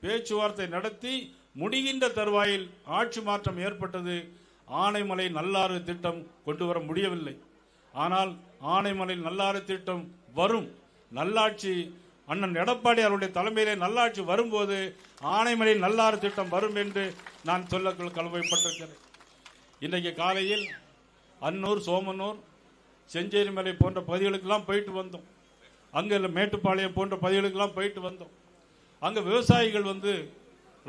பேச்சுவார்த்தை நடத்தி முடிகின்ற தருவாயில் ஆட்சி மாற்றம் ஏற்பட்டது. ஆனைமலை நல்லாறு திட்டம் கொண்டு வர முடியவில்லை. ஆனால் ஆனைமலை நல்லாறு திட்டம் வரும். நல்லாட்சி அண்ணன் எடப்பாடியாருடைய தலைமையிலே நல்லாட்சி வரும்போது ஆனைமலை நல்லாறு திட்டம் வரும் என்று நான் சொல்ல கடமைப்பட்டிருக்கிறேன். இன்றைக்கு காலையில் அன்னூர், சோமனூர், செஞ்சேரிமலை போன்ற பகுதிகளுக்கெல்லாம் போயிட்டு வந்தோம். அங்கே மேட்டுப்பாளையம் போன்ற பகுதிகளுக்கெல்லாம் போயிட்டு வந்தோம். அங்கே விவசாயிகள்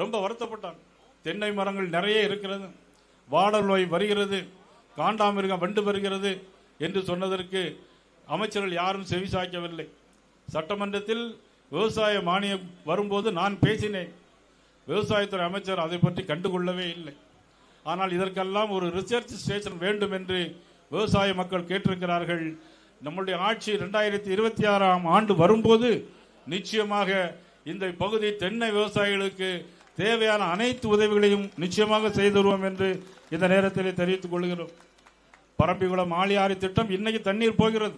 ரொம்ப வருத்தப்பட்டாங்க. தென்னை மரங்கள் நிறைய இருக்கிறது, வாடல் நோய் வருகிறது, காண்டாமிருகம் வண்டு வருகிறது என்று சொன்னதற்கு அமைச்சர்கள் யாரும் செவி சாய்க்கவில்லை. சட்டமன்றத்தில் விவசாய மானியம் வரும்போது நான் பேசினேன். விவசாயத்துறை அமைச்சர் அதை பற்றி கண்டுகொள்ளவே இல்லை. ஆனால் இதற்கெல்லாம் ஒரு ரிசர்ச் ஸ்டேஷன் வேண்டும் என்று விவசாய மக்கள் கேட்டிருக்கிறார்கள். நம்முடைய ஆட்சி 2026ஆம் ஆண்டு வரும்போது நிச்சயமாக இந்த பகுதி தென்னை விவசாயிகளுக்கு தேவையான அனைத்து உதவிகளையும் நிச்சயமாக செய்து வருவோம் என்று இந்த நேரத்தில் தெரிவித்துக் கொள்கிறோம். பரம்பிக்குளம் ஆழியாறு திட்டம் இன்னைக்கு தண்ணீர் போகிறது.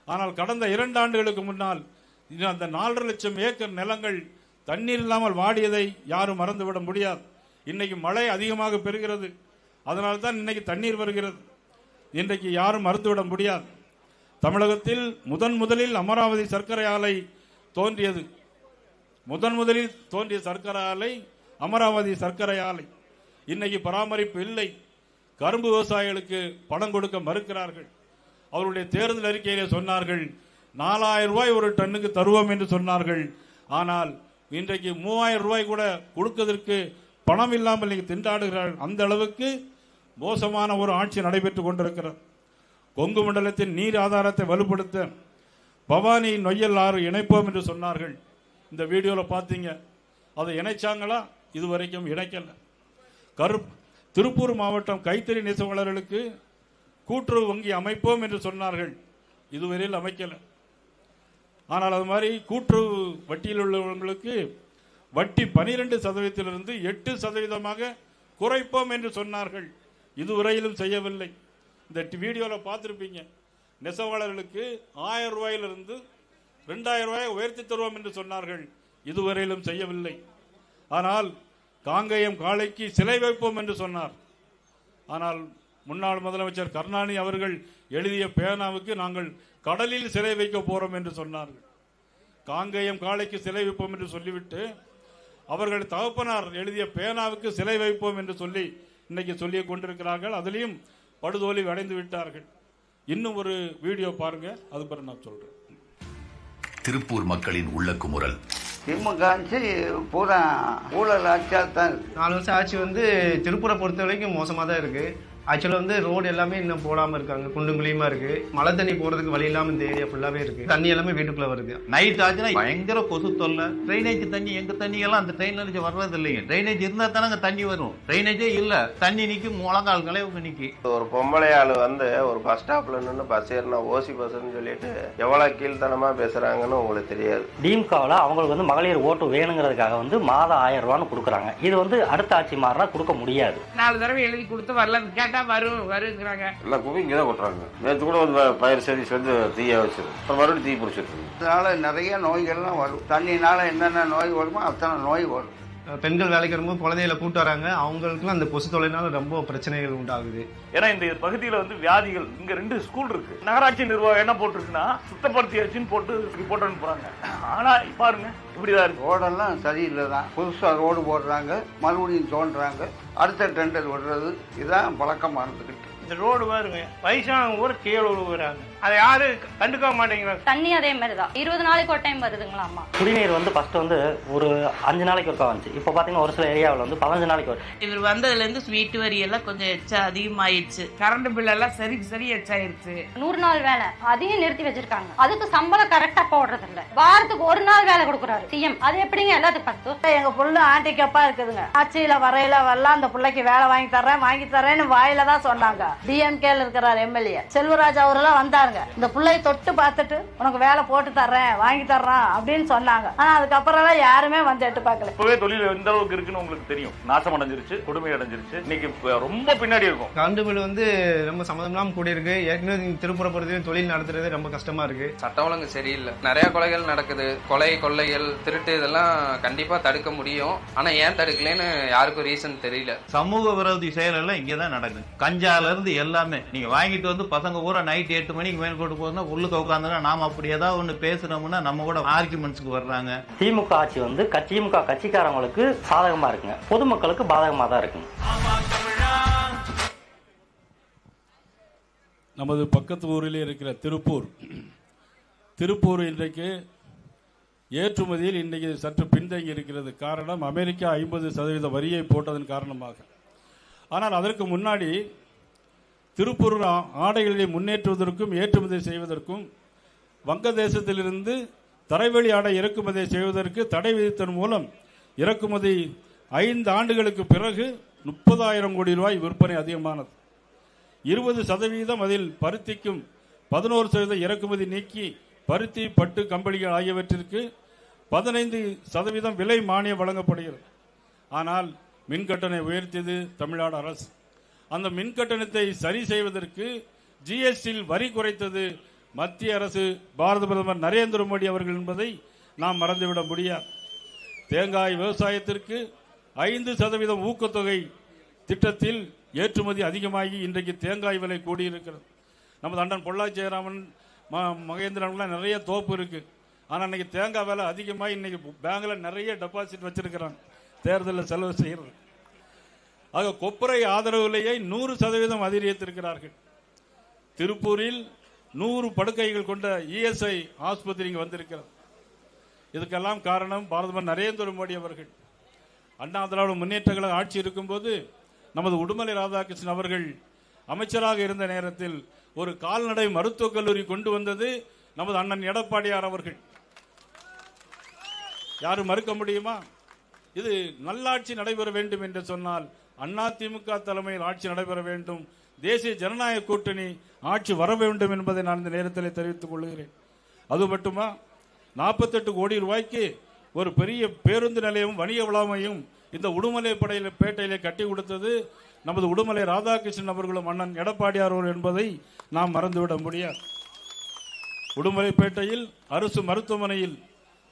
ஆனால் கடந்த 2 ஆண்டுகளுக்கு முன்னால் அந்த 4.5 லட்சம் ஏக்கர் நிலங்கள் தண்ணீர் இல்லாமல் வாடியதை யாரும் மறந்துவிட முடியாது. இன்னைக்கு மழை அதிகமாக பெறுகிறது, அதனால்தான் இன்னைக்கு தண்ணீர் வருகிறது. இன்றைக்கு யாரும் மறுத்துவிட முடியாது. தமிழகத்தில் முதலில் அமராவதி சர்க்கரை ஆலை தோன்றியது. முதலில் தோன்றிய சர்க்கரை ஆலை அமராவதி சர்க்கரை ஆலை. இன்னைக்கு பராமரிப்பு இல்லை. கரும்பு விவசாயிகளுக்கு பணம் கொடுக்க மறுக்கிறார்கள். அவருடைய தேர்தல் அறிக்கையிலே சொன்னார்கள் 4000 ரூபாய் ஒரு டன்னுக்கு தருவோம் என்று சொன்னார்கள். ஆனால் இன்றைக்கு 3000 ரூபாய் கூட கொடுப்பதற்கு பணம் இல்லாமல் நீங்கள் திண்டாடுகிறார்கள். அந்த அளவுக்கு மோசமான ஒரு ஆட்சி நடைபெற்றுக் கொண்டிருக்கிறது. கொங்கு மண்டலத்தின் நீர் ஆதாரத்தை வலுப்படுத்த பவானி நொய்யல் ஆறு இணைப்போம் என்று சொன்னார்கள். இந்த வீடியோவில் பார்த்தீங்க. அதை இணைச்சாங்களா? இதுவரைக்கும் இணைக்கல. திருப்பூர் மாவட்டம் கைத்தறி நெசவாளர்களுக்கு கூட்டுறவு வங்கி அமைப்போம் என்று சொன்னார்கள். இதுவரையில் அமைக்கல. ஆனால் அது மாதிரி கூட்டுறவு வட்டியில் உள்ளவர்களுக்கு வட்டி 12% 8% குறைப்போம் என்று சொன்னார்கள். இதுவரையிலும் செய்யவில்லை. இந்த வீடியோவில் பார்த்திருப்பீங்க. நெசவாளர்களுக்கு 1000 ரூபாயிலிருந்து 2000 ரூபாய் உயர்த்தி தருவோம் என்று சொன்னார்கள். இதுவரையிலும் செய்யவில்லை. ஆனால் காங்கேயம் காளைக்கு சிலை வைப்போம் என்று சொன்னார். ஆனால் முன்னாள் முதலமைச்சர் கருணாநிதி அவர்கள் எழுதிய பேனாவுக்கு நாங்கள் கடலில் சிலை வைக்க போறோம் என்று சொன்னார்கள். காங்கேயம் காளைக்கு சிலை வைப்போம் என்று சொல்லிவிட்டு அவர்கள் தகப்பனார் எழுதிய பேனாவுக்கு சிலை வைப்போம் என்று சொல்லி இன்னைக்கு சொல்லிக் கொண்டிருக்கிறார்கள். அதிலையும் படுதோல்வி அடைந்து விட்டார்கள். இன்னும் ஒரு வீடியோ பாருங்க, அது பிறகு நான் சொல்றேன். திருப்பூர் மக்களின் உள்ள குமுறல். திமுக ஆட்சி பூரா ஊழல் ஆட்சியா தான். 4 வருஷம் ஆட்சி வந்து திருப்பூரை பொறுத்த வரைக்கும் மோசமாக தான் இருக்கு. ஆக்சுவலாக வந்து ரோடு எல்லாமே இன்னும் போடாமல் இருக்காங்க. குண்டும் குழியுமா இருக்கு. மழை தண்ணி போறதுக்கு வழி இல்லாமல் இந்த ஏரியா ஃபுல்லாவே இருக்கு. தண்ணி எல்லாமே வீட்டுக்குள்ள வருது. நைட் ஆச்சுன்னா பயங்கர கொசு தொல்லை. ட்ரைனேஜ் தண்ணி எங்க தண்ணி எல்லாம் அந்த ட்ரெயின்ல வர்றது இல்லைங்க. ட்ரைனேஜ் இருந்தா தானே அங்கே தண்ணி வரும். ட்ரைனேஜே இல்ல, தண்ணி நிற்கும், முழங்கால் கலைவுக்கு நிக்கி. ஒரு பொம்பளை ஆளு வந்து ஒரு பஸ் ஸ்டாப்ல நின்று பஸ் ஏறினா ஓசி பஸ்ன்னு சொல்லிட்டு எவ்வளவு கீழ்த்தனமா பேசுறாங்கன்னு உங்களுக்கு தெரியாது. திமுகவில் அவங்களுக்கு வந்து மகளிர் ஓட்டு வேணுங்கிறதுக்காக வந்து மாதம் 1000 ரூபான்னு கொடுக்குறாங்க. இது வந்து அடுத்த ஆட்சி மாறினா கொடுக்க முடியாது. 4 தடவை எழுதி கொடுத்து வரல கேட்டா வரும். எல்லாம் குவி இங்கே தான் கொட்டுறாங்க. நேற்று கூட வந்து பயிர் சரி சேர்ந்து தீயா வச்சிரு, மறுபடியும் தீ பிடிச்சிருக்கு. இதனால நிறைய நோய்கள்லாம் வரும். தண்ணினால என்னென்ன நோய் வருமோ அத்தனை நோய் வரும். பெண்கள் வேலைக்கு வரும்போது குழந்தைகளை கூட்டு வராங்க. அவங்களுக்குலாம் அந்த கொசு தொலைனால ரொம்ப பிரச்சனைகள் உண்டாகுது. ஏன்னா இந்த பகுதியில் வந்து வியாதிகள் இங்க 2 ஸ்கூல் இருக்கு. நகராட்சி நிர்வாகம் என்ன போட்டிருக்குன்னா சுத்தப்படுத்தியாச்சுன்னு போட்டு ரிப்போர்ட் அனுப்புறாங்க. ஆனா பாருங்க இப்படிதான் இருக்கு. ரோடெல்லாம் சரியில்லை தான். புதுசா ரோடு போடுறாங்க, மறுபடியும் தோன்றாங்க, அடுத்த டெண்டர் விடுறது, இதுதான் பழக்கமாக இருந்துக்கிட்டு. இந்த ரோடு பாருங்க, வயசானவங்க கூட கீழே விழுகுறாங்க. அதை யாரு கண்டுக்க மாட்டேங்கிறாங்க. தண்ணி அதே மாதிரி தான் 20 நாளைக்கு ஒரு டைம் வருதுங்களா அம்மா. குடிநீர் வந்து ஃபர்ஸ்ட் வந்து ஒரு 5 நாளைக்கு ஒருக்கா வந்துச்சு. இப்போ பாத்தீங்கன்னா ஒரு சில ஏரியாவில் வந்து 15 நாளைக்கு வரும். இவர் வந்ததுல இருந்து ஸ்வீட் வரி எல்லாம் கொஞ்சம் எச்சா அதிகமாயிடுச்சு. கரண்ட் பில் எல்லாம் சரி எச்சாயிருச்சு. 100 நாள் வேலை அதையும் நிறுத்தி வச்சிருக்காங்க. அதுக்கு சம்பளம் கரெக்டா போடுறது இல்ல. வாரத்துக்கு 1 நாள் வேலை கொடுக்குறாரு சிஎம். அது எப்படிங்க எல்லாத்துக்கும் பத்து? எங்க புள்ள ஹேண்டிகேப்பா இருக்குதுங்க. ஆட்சியில வரையில வரலாம் அந்த பிள்ளைக்கு வேலை வாங்கி தரேன்னு வாயில தான் சொன்னாங்க. டிஎம்கேல இருக்கிறார் எம்எல்ஏ செல்வராஜ் அவரெல்லாம் வந்தாருங்க. இந்த பிள்ளையை தொட்டு பார்த்துட்டு உனக்கு வேலை போட்டு தர்றேன் வாங்கி தர்றேன் அப்படின்னு சொன்னாங்க. ஆனா அதுக்கப்புறம் யாருமே வந்து எட்டு பார்க்கல. இப்பவே தொழில் எந்த அளவுக்கு இருக்குன்னு உங்களுக்கு தெரியும். நாசம் அடைஞ்சிருச்சு, கொடுமை அடைஞ்சிருச்சு. இன்னைக்கு ரொம்ப பின்னாடி இருக்கும். கரண்ட் பில் வந்து ரொம்ப சம்மதம் இல்லாமல் கூடி இருக்கு. ஏற்கனவே திருப்பூரை பொறுத்தவரைக்கும் தொழில் நடத்துறது ரொம்ப கஷ்டமா இருக்கு. சட்டம் ஒழுங்கு சரியில்லை. நிறைய கொலைகள் நடக்குது. கொலை, கொள்ளைகள், திருட்டு இதெல்லாம் கண்டிப்பா தடுக்க முடியும். ஆனா ஏன் தடுக்கலன்னு யாருக்கும் ரீசன் தெரியல. சமூக விரோதி செயல் எல்லாம் இங்கதான் நடக்குது. கஞ்சால இருந்து எல்லாமே நீங்க வாங்கிட்டு வந்து பசங்க பூரா நைட் 8 மணிக்கு மேல் கொண்டு போதுன்னா உள்ளுக்கு உட்காந்துனா நாம அப்படி ஏதாவது ஒண்ணு பேசுறோம்னா நம்ம கூட ஆர்குமெண்ட்ஸ்க்கு வர்றாங்க. திமுக ஆட்சி வந்து திமுக கட்சிக்காரங்களுக்கு சாதகமா இருக்குங்க, பொதுமக்களுக்கு பாதகமா தான் இருக்குங்க. நமது பக்கத்து ஊரிலே இருக்கிற திருப்பூர் இன்றைக்கு ஏற்றுமதியில் இன்றைக்கு சற்று பின்தங்கி இருக்கிறது. காரணம் அமெரிக்கா 50% வரியை போட்டதன் காரணமாக. ஆனால் அதற்கு முன்னாடி திருப்பூர் ஆடைகளை முன்னேற்றுவதற்கும் ஏற்றுமதி செய்வதற்கும் வங்கதேசத்திலிருந்து தரைவழி ஆடை இறக்குமதி செய்வதற்கு தடை விதித்ததன் மூலம் இறக்குமதி 5 ஆண்டுகளுக்கு பிறகு 30,000 கோடி ரூபாய் விற்பனை அதிகமானது. 20% அதில் பருத்திக்கும் 11% இறக்குமதி நீக்கி பருத்தி, பட்டு, கம்பளிகள் ஆகியவற்றிற்கு 15% விலை மானியம் வழங்கப்படுகிறது. ஆனால் மின்கட்டணை உயர்த்தியது தமிழ்நாடு அரசு. அந்த மின்கட்டணத்தை சரி செய்வதற்கு ஜிஎஸ்டியில் வரி குறைத்தது மத்திய அரசு, பாரத பிரதமர் நரேந்திர மோடி அவர்கள் என்பதை நாம் மறந்துவிட முடியாது. தேங்காய் விவசாயத்திற்கு 5% ஊக்கத்தொகை திட்டத்தில் ஏற்றுமதி அதிகமாகி இன்றைக்கு தேங்காய் விலை கூடியிருக்கிறது. நமது அண்ணன் பொள்ளாச்சி ஜெயராமன் மகேந்திரன்லாம் நிறைய தோப்பு இருக்கு. ஆனால் இன்னைக்கு தேங்காய் விலை அதிகமாக இன்னைக்கு பேங்க்ல நிறைய டெபாசிட் வச்சிருக்கிறாங்க, தேர்தலில் செலவு செய்கிறது. ஆக கொப்பரை ஆதரவு விலையை 100% அதிகரித்திருக்கிறார்கள். திருப்பூரில் 100 படுக்கைகள் கொண்ட இஎஸ்ஐ ஆஸ்பத்திரி இங்கு வந்திருக்கிறது. இதுக்கெல்லாம் காரணம் பிரதமர் நரேந்திர மோடி அவர்கள். அண்ணா திராவிட முன்னேற்ற கழக ஆட்சி இருக்கும்போது நமது உடுமலை ராதாகிருஷ்ணன் அவர்கள் அமைச்சராக இருந்த நேரத்தில் ஒரு கால்நடை மருத்துவக் கல்லூரி கொண்டு வந்தது நமது அண்ணன் எடப்பாடியார் அவர்கள். யாரும் மறுக்க முடியுமா? இது நல்லாட்சி நடைபெற வேண்டும் என்று சொன்னால் அதிமுக தலைமையில் ஆட்சி நடைபெற வேண்டும், தேசிய ஜனநாயக கூட்டணி ஆட்சி வர வேண்டும் என்பதை நான் இந்த நேரத்தில் தெரிவித்துக் கொள்கிறேன். அது மட்டுமா, 48 கோடி ரூபாய்க்கு ஒரு பெரிய பேருந்து நிலையம் வணிக வளாகமையும் இந்த உடுமலை பேட்டையிலே கட்டி கொடுத்தது நமது உடுமலை ராதாகிருஷ்ணன் அவர்களும் அண்ணன் எடப்பாடியார் என்பதை நாம் மறந்துவிட முடியாது. உடுமலைப்பேட்டையில் அரசு மருத்துவமனையில்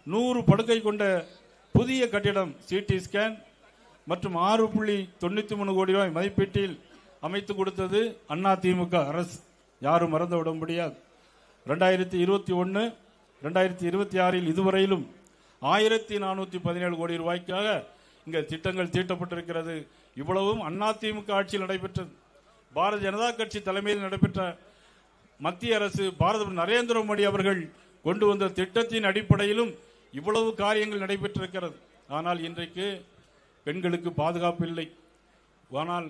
100 படுக்கை கொண்ட புதிய கட்டிடம் சிடி ஸ்கேன் மற்றும் 6.93 கோடி ரூபாய் மதிப்பீட்டில் அமைத்து கொடுத்தது அதிமுக அரசு. யாரும் மறந்துவிட முடியாது. 2021 2026 இதுவரையிலும் 1417 கோடி ரூபாய்க்காக இங்கே திட்டங்கள் தீட்டப்பட்டிருக்கிறது. இவ்வளவும் அதிமுக ஆட்சியில் நடைபெற்றது. பாரதிய ஜனதா கட்சி தலைமையில் நடைபெற்ற மத்திய அரசு பிரதமர் நரேந்திர மோடி அவர்கள் கொண்டு வந்த திட்டத்தின் அடிப்படையிலும் இவ்வளவு காரியங்கள் நடைபெற்றிருக்கிறது. ஆனால் இன்றைக்கு பெண்களுக்கு பாதுகாப்பு இல்லை. ஆனால்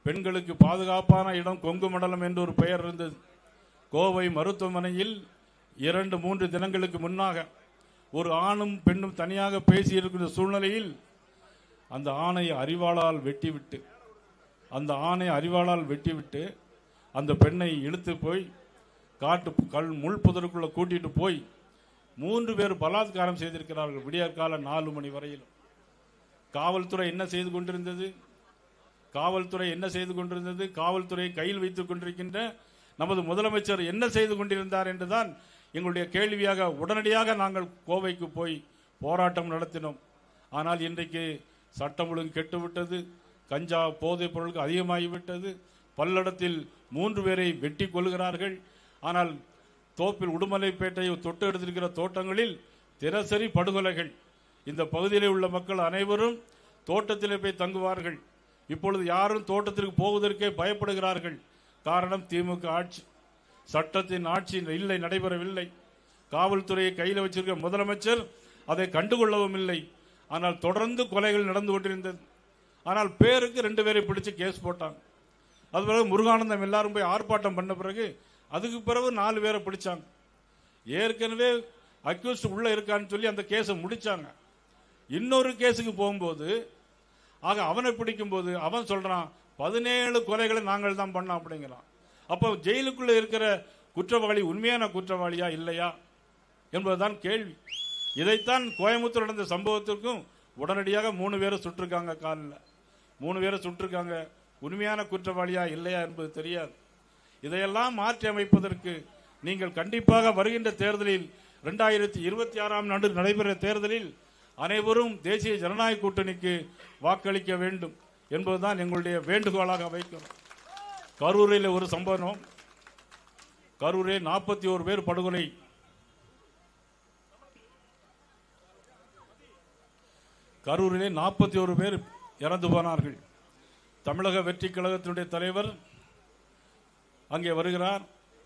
பெண்களுக்கு பாதுகாப்பான இடம் கொங்கு மண்டலம் என்று ஒரு பெயர் இருந்தது. கோவை மருத்துவமனையில் 2-3 தினங்களுக்கு முன்னாக ஒரு ஆணும் பெண்ணும் தனியாக பேசியிருக்கிற சூழ்நிலையில் அந்த ஆணை அறிவாளால் வெட்டிவிட்டு அந்த பெண்ணை இழுத்து போய் முள் புதருக்குள்ள கூட்டிட்டு போய் 3 பேர் பலாத்காரம் செய்திருக்கிறார்கள். விடியற்கால 4 மணி வரையிலும். காவல்துறை என்ன செய்து கொண்டிருந்தது? காவல்துறையை கையில் வைத்துக் கொண்டிருக்கின்ற நமது முதலமைச்சர் என்ன செய்து கொண்டிருந்தார் என்றுதான் எங்களுடைய கேள்வியாக உடனடியாக நாங்கள் கோவைக்கு போய் போராட்டம் நடத்தினோம். ஆனால் இன்றைக்கு சட்டம் ஒழுங்கு கெட்டுவிட்டது. கஞ்சா போதைப் பொருளுக்கு அதிகமாகிவிட்டது. பல்லடத்தில் 3 பேரை வெட்டி கொள்கிறார்கள். ஆனால் தோப்பில் உடுமலைப்பேட்டையை தொட்டு எடுத்திருக்கிற தோட்டங்களில் தினசரி படுகொலைகள். இந்த பகுதியில் உள்ள மக்கள் அனைவரும் தோட்டத்திலே போய் தங்குவார்கள். இப்பொழுது யாரும் தோட்டத்திற்கு போவதற்கே பயப்படுகிறார்கள். காரணம் திமுக ஆட்சி. சட்டத்தின் ஆட்சி இல்லை, நடைபெறவில்லை. காவல்துறையை கையில் வச்சிருக்கிற முதலமைச்சர் அதை கண்டுகொள்ளவும் இல்லை. ஆனால் தொடர்ந்து கொலைகள் நடந்து கொண்டிருந்தது. ஆனால் பேருக்கு 2 பேரை பிடிச்சு கேஸ் போட்டாங்க. அது பிறகு முருகானந்தம் எல்லாரும் போய் ஆர்ப்பாட்டம் பண்ண பிறகு அதுக்கு பிறகு 4 பேரை பிடிச்சாங்க. ஏற்கனவே அக்யூஸ்ட் உள்ள இருக்கான்னு சொல்லி அந்த கேஸை முடிச்சாங்க. இன்னொரு கேஸுக்கு போகும்போது அவனை பிடிக்கும் போது அவன் சொல்றான் 17 கொலைகளை நாங்கள் தான் பண்ணோம் அப்படிங்கிறான். அப்போ ஜெயிலுக்குள்ள இருக்கிற குற்றவாளி உண்மையான குற்றவாளியா இல்லையா என்பதுதான் கேள்வி. இதைத்தான் கோயம்புத்தூர் நடந்த சம்பவத்திற்கும் உடனடியாக 3 பேரை சுட்டிருக்காங்க. காலில் 3 பேரை சுட்டிருக்காங்க. உண்மையான குற்றவாளியா இல்லையா என்பது தெரியாது. இதையெல்லாம் மாற்றி அமைப்பதற்கு நீங்கள் கண்டிப்பாக வருகின்ற தேர்தலில் 2026ஆம் ஆண்டு நடைபெற தேர்தலில் அனைவரும் தேசிய ஜனநாயக கூட்டணிக்கு வாக்களிக்க வேண்டும் என்பதுதான் எங்களுடைய வேண்டுகோளாக வைக்கிறோம். கரூரில் ஒரு சம்பவம். கரூரில் 41 பேர் படுகொலை. கரூரிலே 41 பேர் இறந்து போனார்கள். தமிழக வெற்றி கழகத்தினுடைய தலைவர் அங்கே வருகிறார்.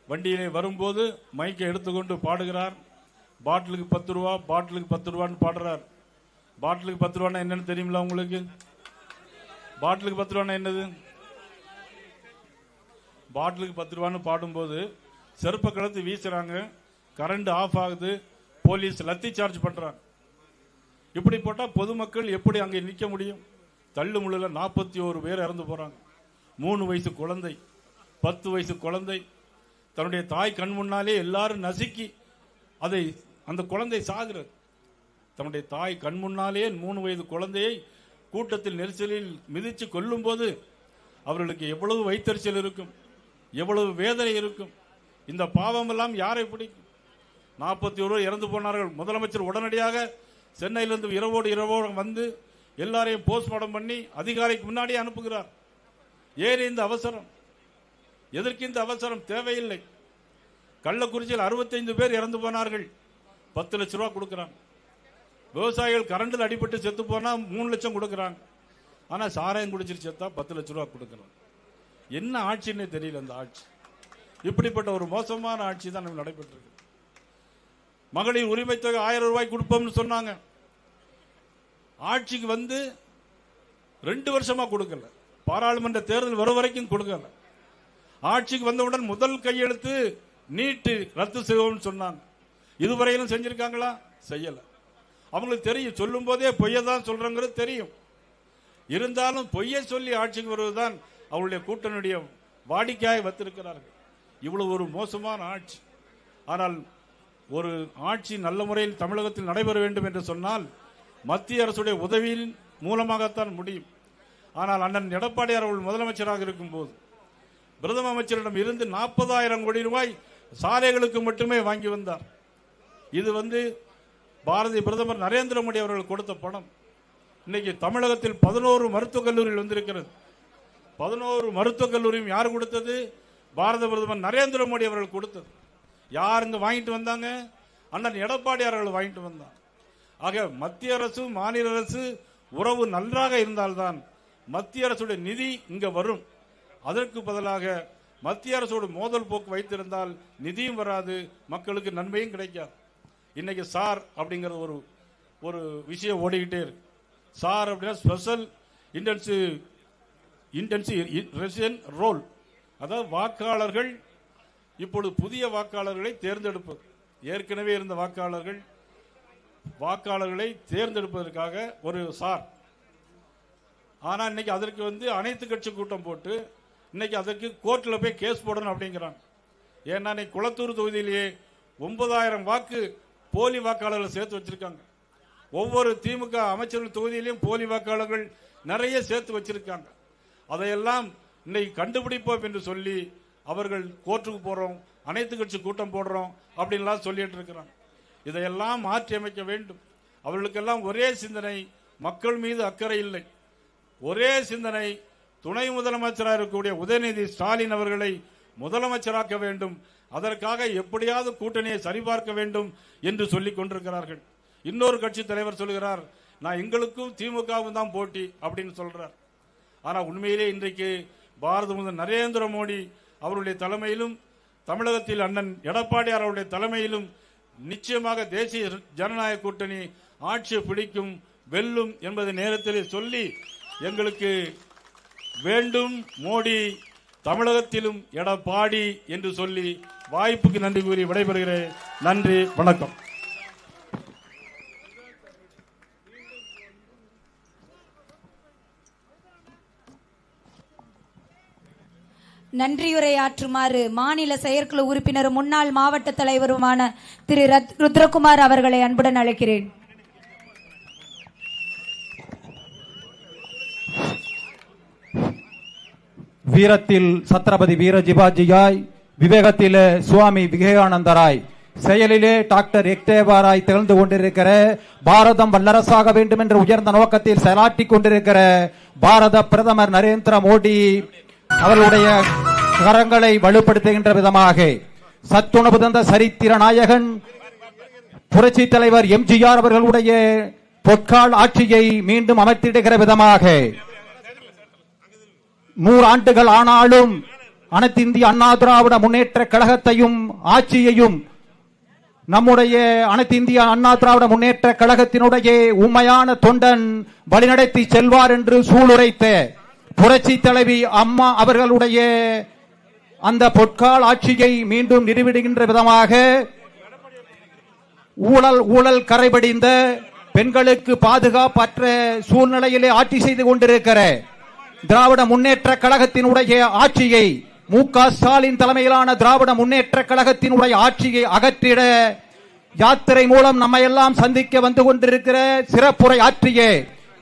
வண்டியிலே வரும்போது மைக்கை எடுத்துக்கொண்டு பாடுகிறார். பாட்டிலுக்கு 10 ரூபா, பாட்டிலுக்கு 10 ரூபான்னு பாடுறார். பாட்டிலுக்கு 10 ரூபான்னா என்னன்னு தெரியுங்களா உங்களுக்கு? பாட்டிலுக்கு 10 ரூபான்னா என்னது? பாட்டிலுக்கு 10 ரூபான்னு பாடும்போது செருப்ப கலத்து வீசுறாங்க, கரண்ட் ஆஃப் ஆகுது, போலீஸ் லத்தி சார்ஜ் பண்றாங்க. இப்படி போட்டா பொதுமக்கள் எப்படி அங்கே நிற்க முடியும்? தள்ளு முள்ளுல 41 பேர் இறந்து போறாங்க. 3 வயசு குழந்தை, 10 வயசு குழந்தை தன்னுடைய தாய் கண் முன்னாலே எல்லாரும் நசுக்கி அந்த குழந்தை சாகிறது. தன்னுடைய தாய் கண் முன்னாலே 3 வயது குழந்தையை கூட்டத்தில் நெரிசலில் மிதித்து கொல்லும் போது அவர்களுக்கு எவ்வளவு வைத்தறிச்சல் இருக்கும், எவ்வளவு வேதனை இருக்கும். இந்த பாவம் எல்லாம் யாரை பிடிக்கும்? 41 இறந்து போனார்கள். முதலமைச்சர் உடனடியாக சென்னையிலிருந்து இரவோடு வந்து எல்லாரையும் போஸ்ட்மார்ட்டம் பண்ணி அதிகாரிக்கு முன்னாடியே அனுப்புகிறார். ஏன் இந்த அவசரம்? எதற்கு இந்த அவசரம்? தேவையில்லை. கள்ளக்குறிச்சியில் 65 பேர் இறந்து போனார்கள், 10 லட்சம் ரூபாய் கொடுக்கிறாங்க. விவசாயிகள் கரண்டில் அடிபட்டு செத்து போனா 3 லட்சம் கொடுக்கிறாங்க. ஆனா சாராயம் குடிச்சிட்டு செத்தா 10 லட்சம் ரூபாய் கொடுக்கிறாங்க. என்ன ஆட்சின்னு தெரியல இந்த ஆட்சி. இப்படிப்பட்ட ஒரு மோசமான ஆட்சி தான் நம்ம நடைபெற்றிருக்கு. மகளிர் உரிமை தொகை 1000 ரூபாய் கொடுப்போம்னு சொன்னாங்க. ஆட்சிக்கு வந்து 2 வருஷமா கொடுக்கல. பாராளுமன்ற தேர்தல் வரும் வரைக்கும் கொடுக்கல. ஆட்சிக்கு வந்தவுடன் முதல் கையெழுத்து நீட்டு ரத்து செய்வோம்னு சொன்னாங்க. இதுவரையிலும் செஞ்சிருக்காங்களா? செய்யல. அவங்களுக்கு தெரியும், சொல்லும் போதே பொய்யை தான் சொல்றங்கிறது தெரியும். இருந்தாலும் பொய்யை சொல்லி ஆட்சிக்கு வருவதுதான் அவருடைய கூட்டணியுடைய வாடிக்கையாக வைத்திருக்கிறார்கள். இவ்வளவு ஒரு மோசமான ஆட்சி. ஆனால் ஒரு ஆட்சி நல்ல முறையில் தமிழகத்தில் நடைபெற வேண்டும் என்று சொன்னால் மத்திய அரசுடைய உதவியின் மூலமாகத்தான் முடியும். ஆனால் அண்ணன் எடப்பாடியார் அவர்கள் முதலமைச்சராக இருக்கும் போது பிரதம அமைச்சரிடம் இருந்து 40,000 கோடி ரூபாய் சாலைகளுக்கு மட்டுமே வாங்கி வந்தார். இது பாரதிய பிரதமர் நரேந்திர மோடி அவர்கள் கொடுத்த பணம். இன்னைக்கு தமிழகத்தில் 11 மருத்துவக் கல்லூரிகள் வந்திருக்கிறது. 11 மருத்துவக் கல்லூரியும் யார் கொடுத்தது? பாரத பிரதமர் நரேந்திர மோடி அவர்கள் கொடுத்தது. யார் இங்க வாங்கிட்டு வந்தாங்க? அண்ணன் எடப்பாடியார் அவர்கள் வாங்கிட்டு வந்தார். ஆக மத்திய அரசு மாநில அரசு உறவு நன்றாக இருந்தால்தான் மத்திய அரசுடைய நிதி இங்க வரும். அதற்கு பதிலாக மத்திய அரசோடு மோதல் போக்கு வைத்திருந்தால் நிதியும் வராது, மக்களுக்கு நன்மையும் கிடைக்காது. இன்னைக்கு சார் அப்படிங்கிற ஒரு விஷயம் ஓடிக்கிட்டே இருக்கு. சார் அப்படின்னா ஸ்பெஷல் இன்டென்சிவ் ரோல். அதாவது வாக்காளர்கள் இப்பொழுது புதிய வாக்காளர்களை தேர்ந்தெடுப்பது. ஏற்கனவே இருந்த வாக்காளர்களை தேர்ந்தெடுப்பதற்காக ஒரு சார். ஆனா இன்னைக்கு அதற்கு அனைத்து கட்சி கூட்டம் போட்டு இன்னைக்கு அதற்கு கோர்ட்ல போய் கேஸ் போடணும் அப்படிங்கிறாங்க. ஏன்னா இன்னைக்கு குளத்தூர் தொகுதியிலேயே 9,000 வாக்கு போலி வாக்காளர்கள் சேர்த்து வச்சிருக்காங்க. ஒவ்வொரு திமுக அமைச்சர்கள் தொகுதியிலையும் போலி வாக்காளர்கள் நிறைய சேர்த்து வச்சிருக்காங்க. அதையெல்லாம் இன்னைக்கு கண்டுபிடிப்போம் என்று சொல்லி அவர்கள் கோர்ட்டுக்கு போறோம், அனைத்து கட்சி கூட்டம் போடுறோம் அப்படின்லாம் சொல்லிட்டு இருக்கிறாங்க. இதையெல்லாம் மாற்றி அமைக்க வேண்டும். அவர்களுக்கெல்லாம் ஒரே சிந்தனை, மக்கள் மீது அக்கறை இல்லை. ஒரே சிந்தனை, துணை முதலமைச்சராக இருக்கக்கூடிய உதயநிதி ஸ்டாலின் அவர்களை முதலமைச்சராக்க வேண்டும், அதற்காக எப்படியாவது கூட்டணியை சரிபார்க்க வேண்டும் என்று சொல்லிக் கொண்டிருக்கிறார்கள். இன்னொரு கட்சி தலைவர் சொல்கிறார், நான் எங்களுக்கும் திமுகவும் தான் போட்டி அப்படின்னு சொல்றார். ஆனா உண்மையிலே இன்றைக்கு பாரத பிரதமர் நரேந்திர மோடி அவருடைய தலைமையிலும் தமிழகத்தில் அண்ணன் எடப்பாடியார் அவருடைய தலைமையிலும் நிச்சயமாக தேசிய ஜனநாயக கூட்டணி ஆட்சியை பிடிக்கும், வெல்லும் என்பதை நேரத்தில் சொல்லி எங்களுக்கு வேண்டும் மோடி, தமிழகத்திலும் எடப்பாடி என்று சொல்லி வாய்ப்புக்கு நன்றி கூறி விடைபெறுகிறேன். நன்றி, வணக்கம். நன்றியுரையாற்றுமாறு மாநில செயற்குழு உறுப்பினரும் முன்னாள் மாவட்ட தலைவருமான திரு ருத்ரகுமார் அவர்களை அன்புடன் அழைக்கிறேன். வீரத்தில் சத்ரபதி வீர ஜிவாஜியாய், விவேகத்திலே சுவாமி விவேகானந்தராய், செயலிலே டாக்டர் எக்தேவாராய் திகழ்ந்து கொண்டிருக்கிற, பாரதம் வல்லரசாக வேண்டும் என்ற உயர்ந்த நோக்கத்தில் செயலாற்றிக் கொண்டிருக்கிற பாரத பிரதமர் நரேந்திர மோடி அவர்களுடைய கரங்களை வலுப்படுத்துகின்ற விதமாக சத்துணவு தந்த சரித்திர நாயகன் புரட்சி தலைவர் எம்ஜிஆர் அவர்களுடைய பொற்கால் ஆட்சியை மீண்டும் அமர்த்திடுகிற விதமாக 100 ஆண்டுகள் ஆனாலும் அனைத்து இந்திய அண்ணா திராவிட முன்னேற்ற கழகத்தையும் ஆட்சியையும் நம்முடைய அனைத்து இந்திய அண்ணா திராவிட முன்னேற்ற கழகத்தினுடைய உண்மையான தொண்டன் வழிநடத்தி செல்வார் என்று சூளுரைத்த புரட்சி தலைவி அம்மா அவர்களுடைய அந்த பொற்கால் ஆட்சியை மீண்டும் நிறுவிடுகின்ற விதமாக ஊழல் கரைபடிந்த பெண்களுக்கு பாதுகாப்பற்ற சூழ்நிலையிலே ஆட்சி செய்து கொண்டிருக்கிற திராவிட முன்னேற்ற கழகத்தினுடைய ஆட்சியை, மு.க. ஸ்டாலின் தலைமையிலான திராவிட முன்னேற்ற கழகத்தினுடைய ஆட்சியை அகற்றிட யாத்திரை மூலம் நம்ம எல்லாம் சந்திக்க வந்து கொண்டிருக்கிற சிறப்புரை ஆற்றிய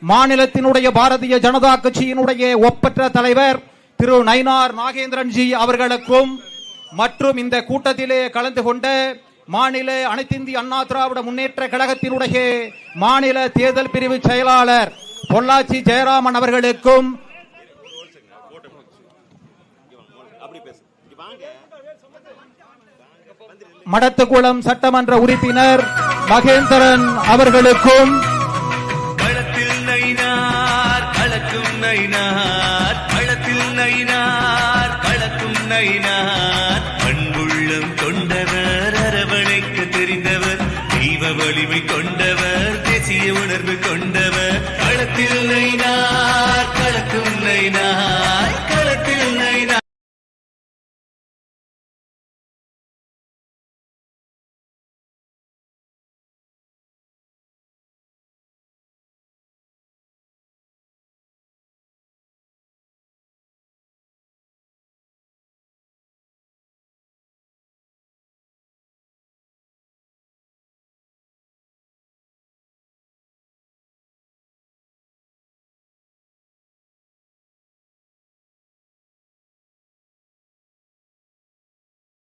மாநிலத்தினுடைய பாரதிய ஜனதா கட்சியினுடைய ஒப்பற்ற தலைவர் திரு நயினார் நாகேந்திரன்ஜி அவர்களுக்கும் மற்றும் இந்த கூட்டத்திலே கலந்து கொண்ட மாநில அனைத்திந்திய அண்ணா திராவிட முன்னேற்ற கழகத்தினுடைய மாநில தேர்தல் பிரிவு செயலாளர் பொள்ளாச்சி ஜெயராமன் அவர்களுக்கும் மடத்துக்குளம் சட்டமன்ற உறுப்பினர் மகேந்திரன் அவர்களுக்கும் களத்தில் நயினார் களக்கும் நயினார் களத்தில் நயினார் களக்கும் நயினார்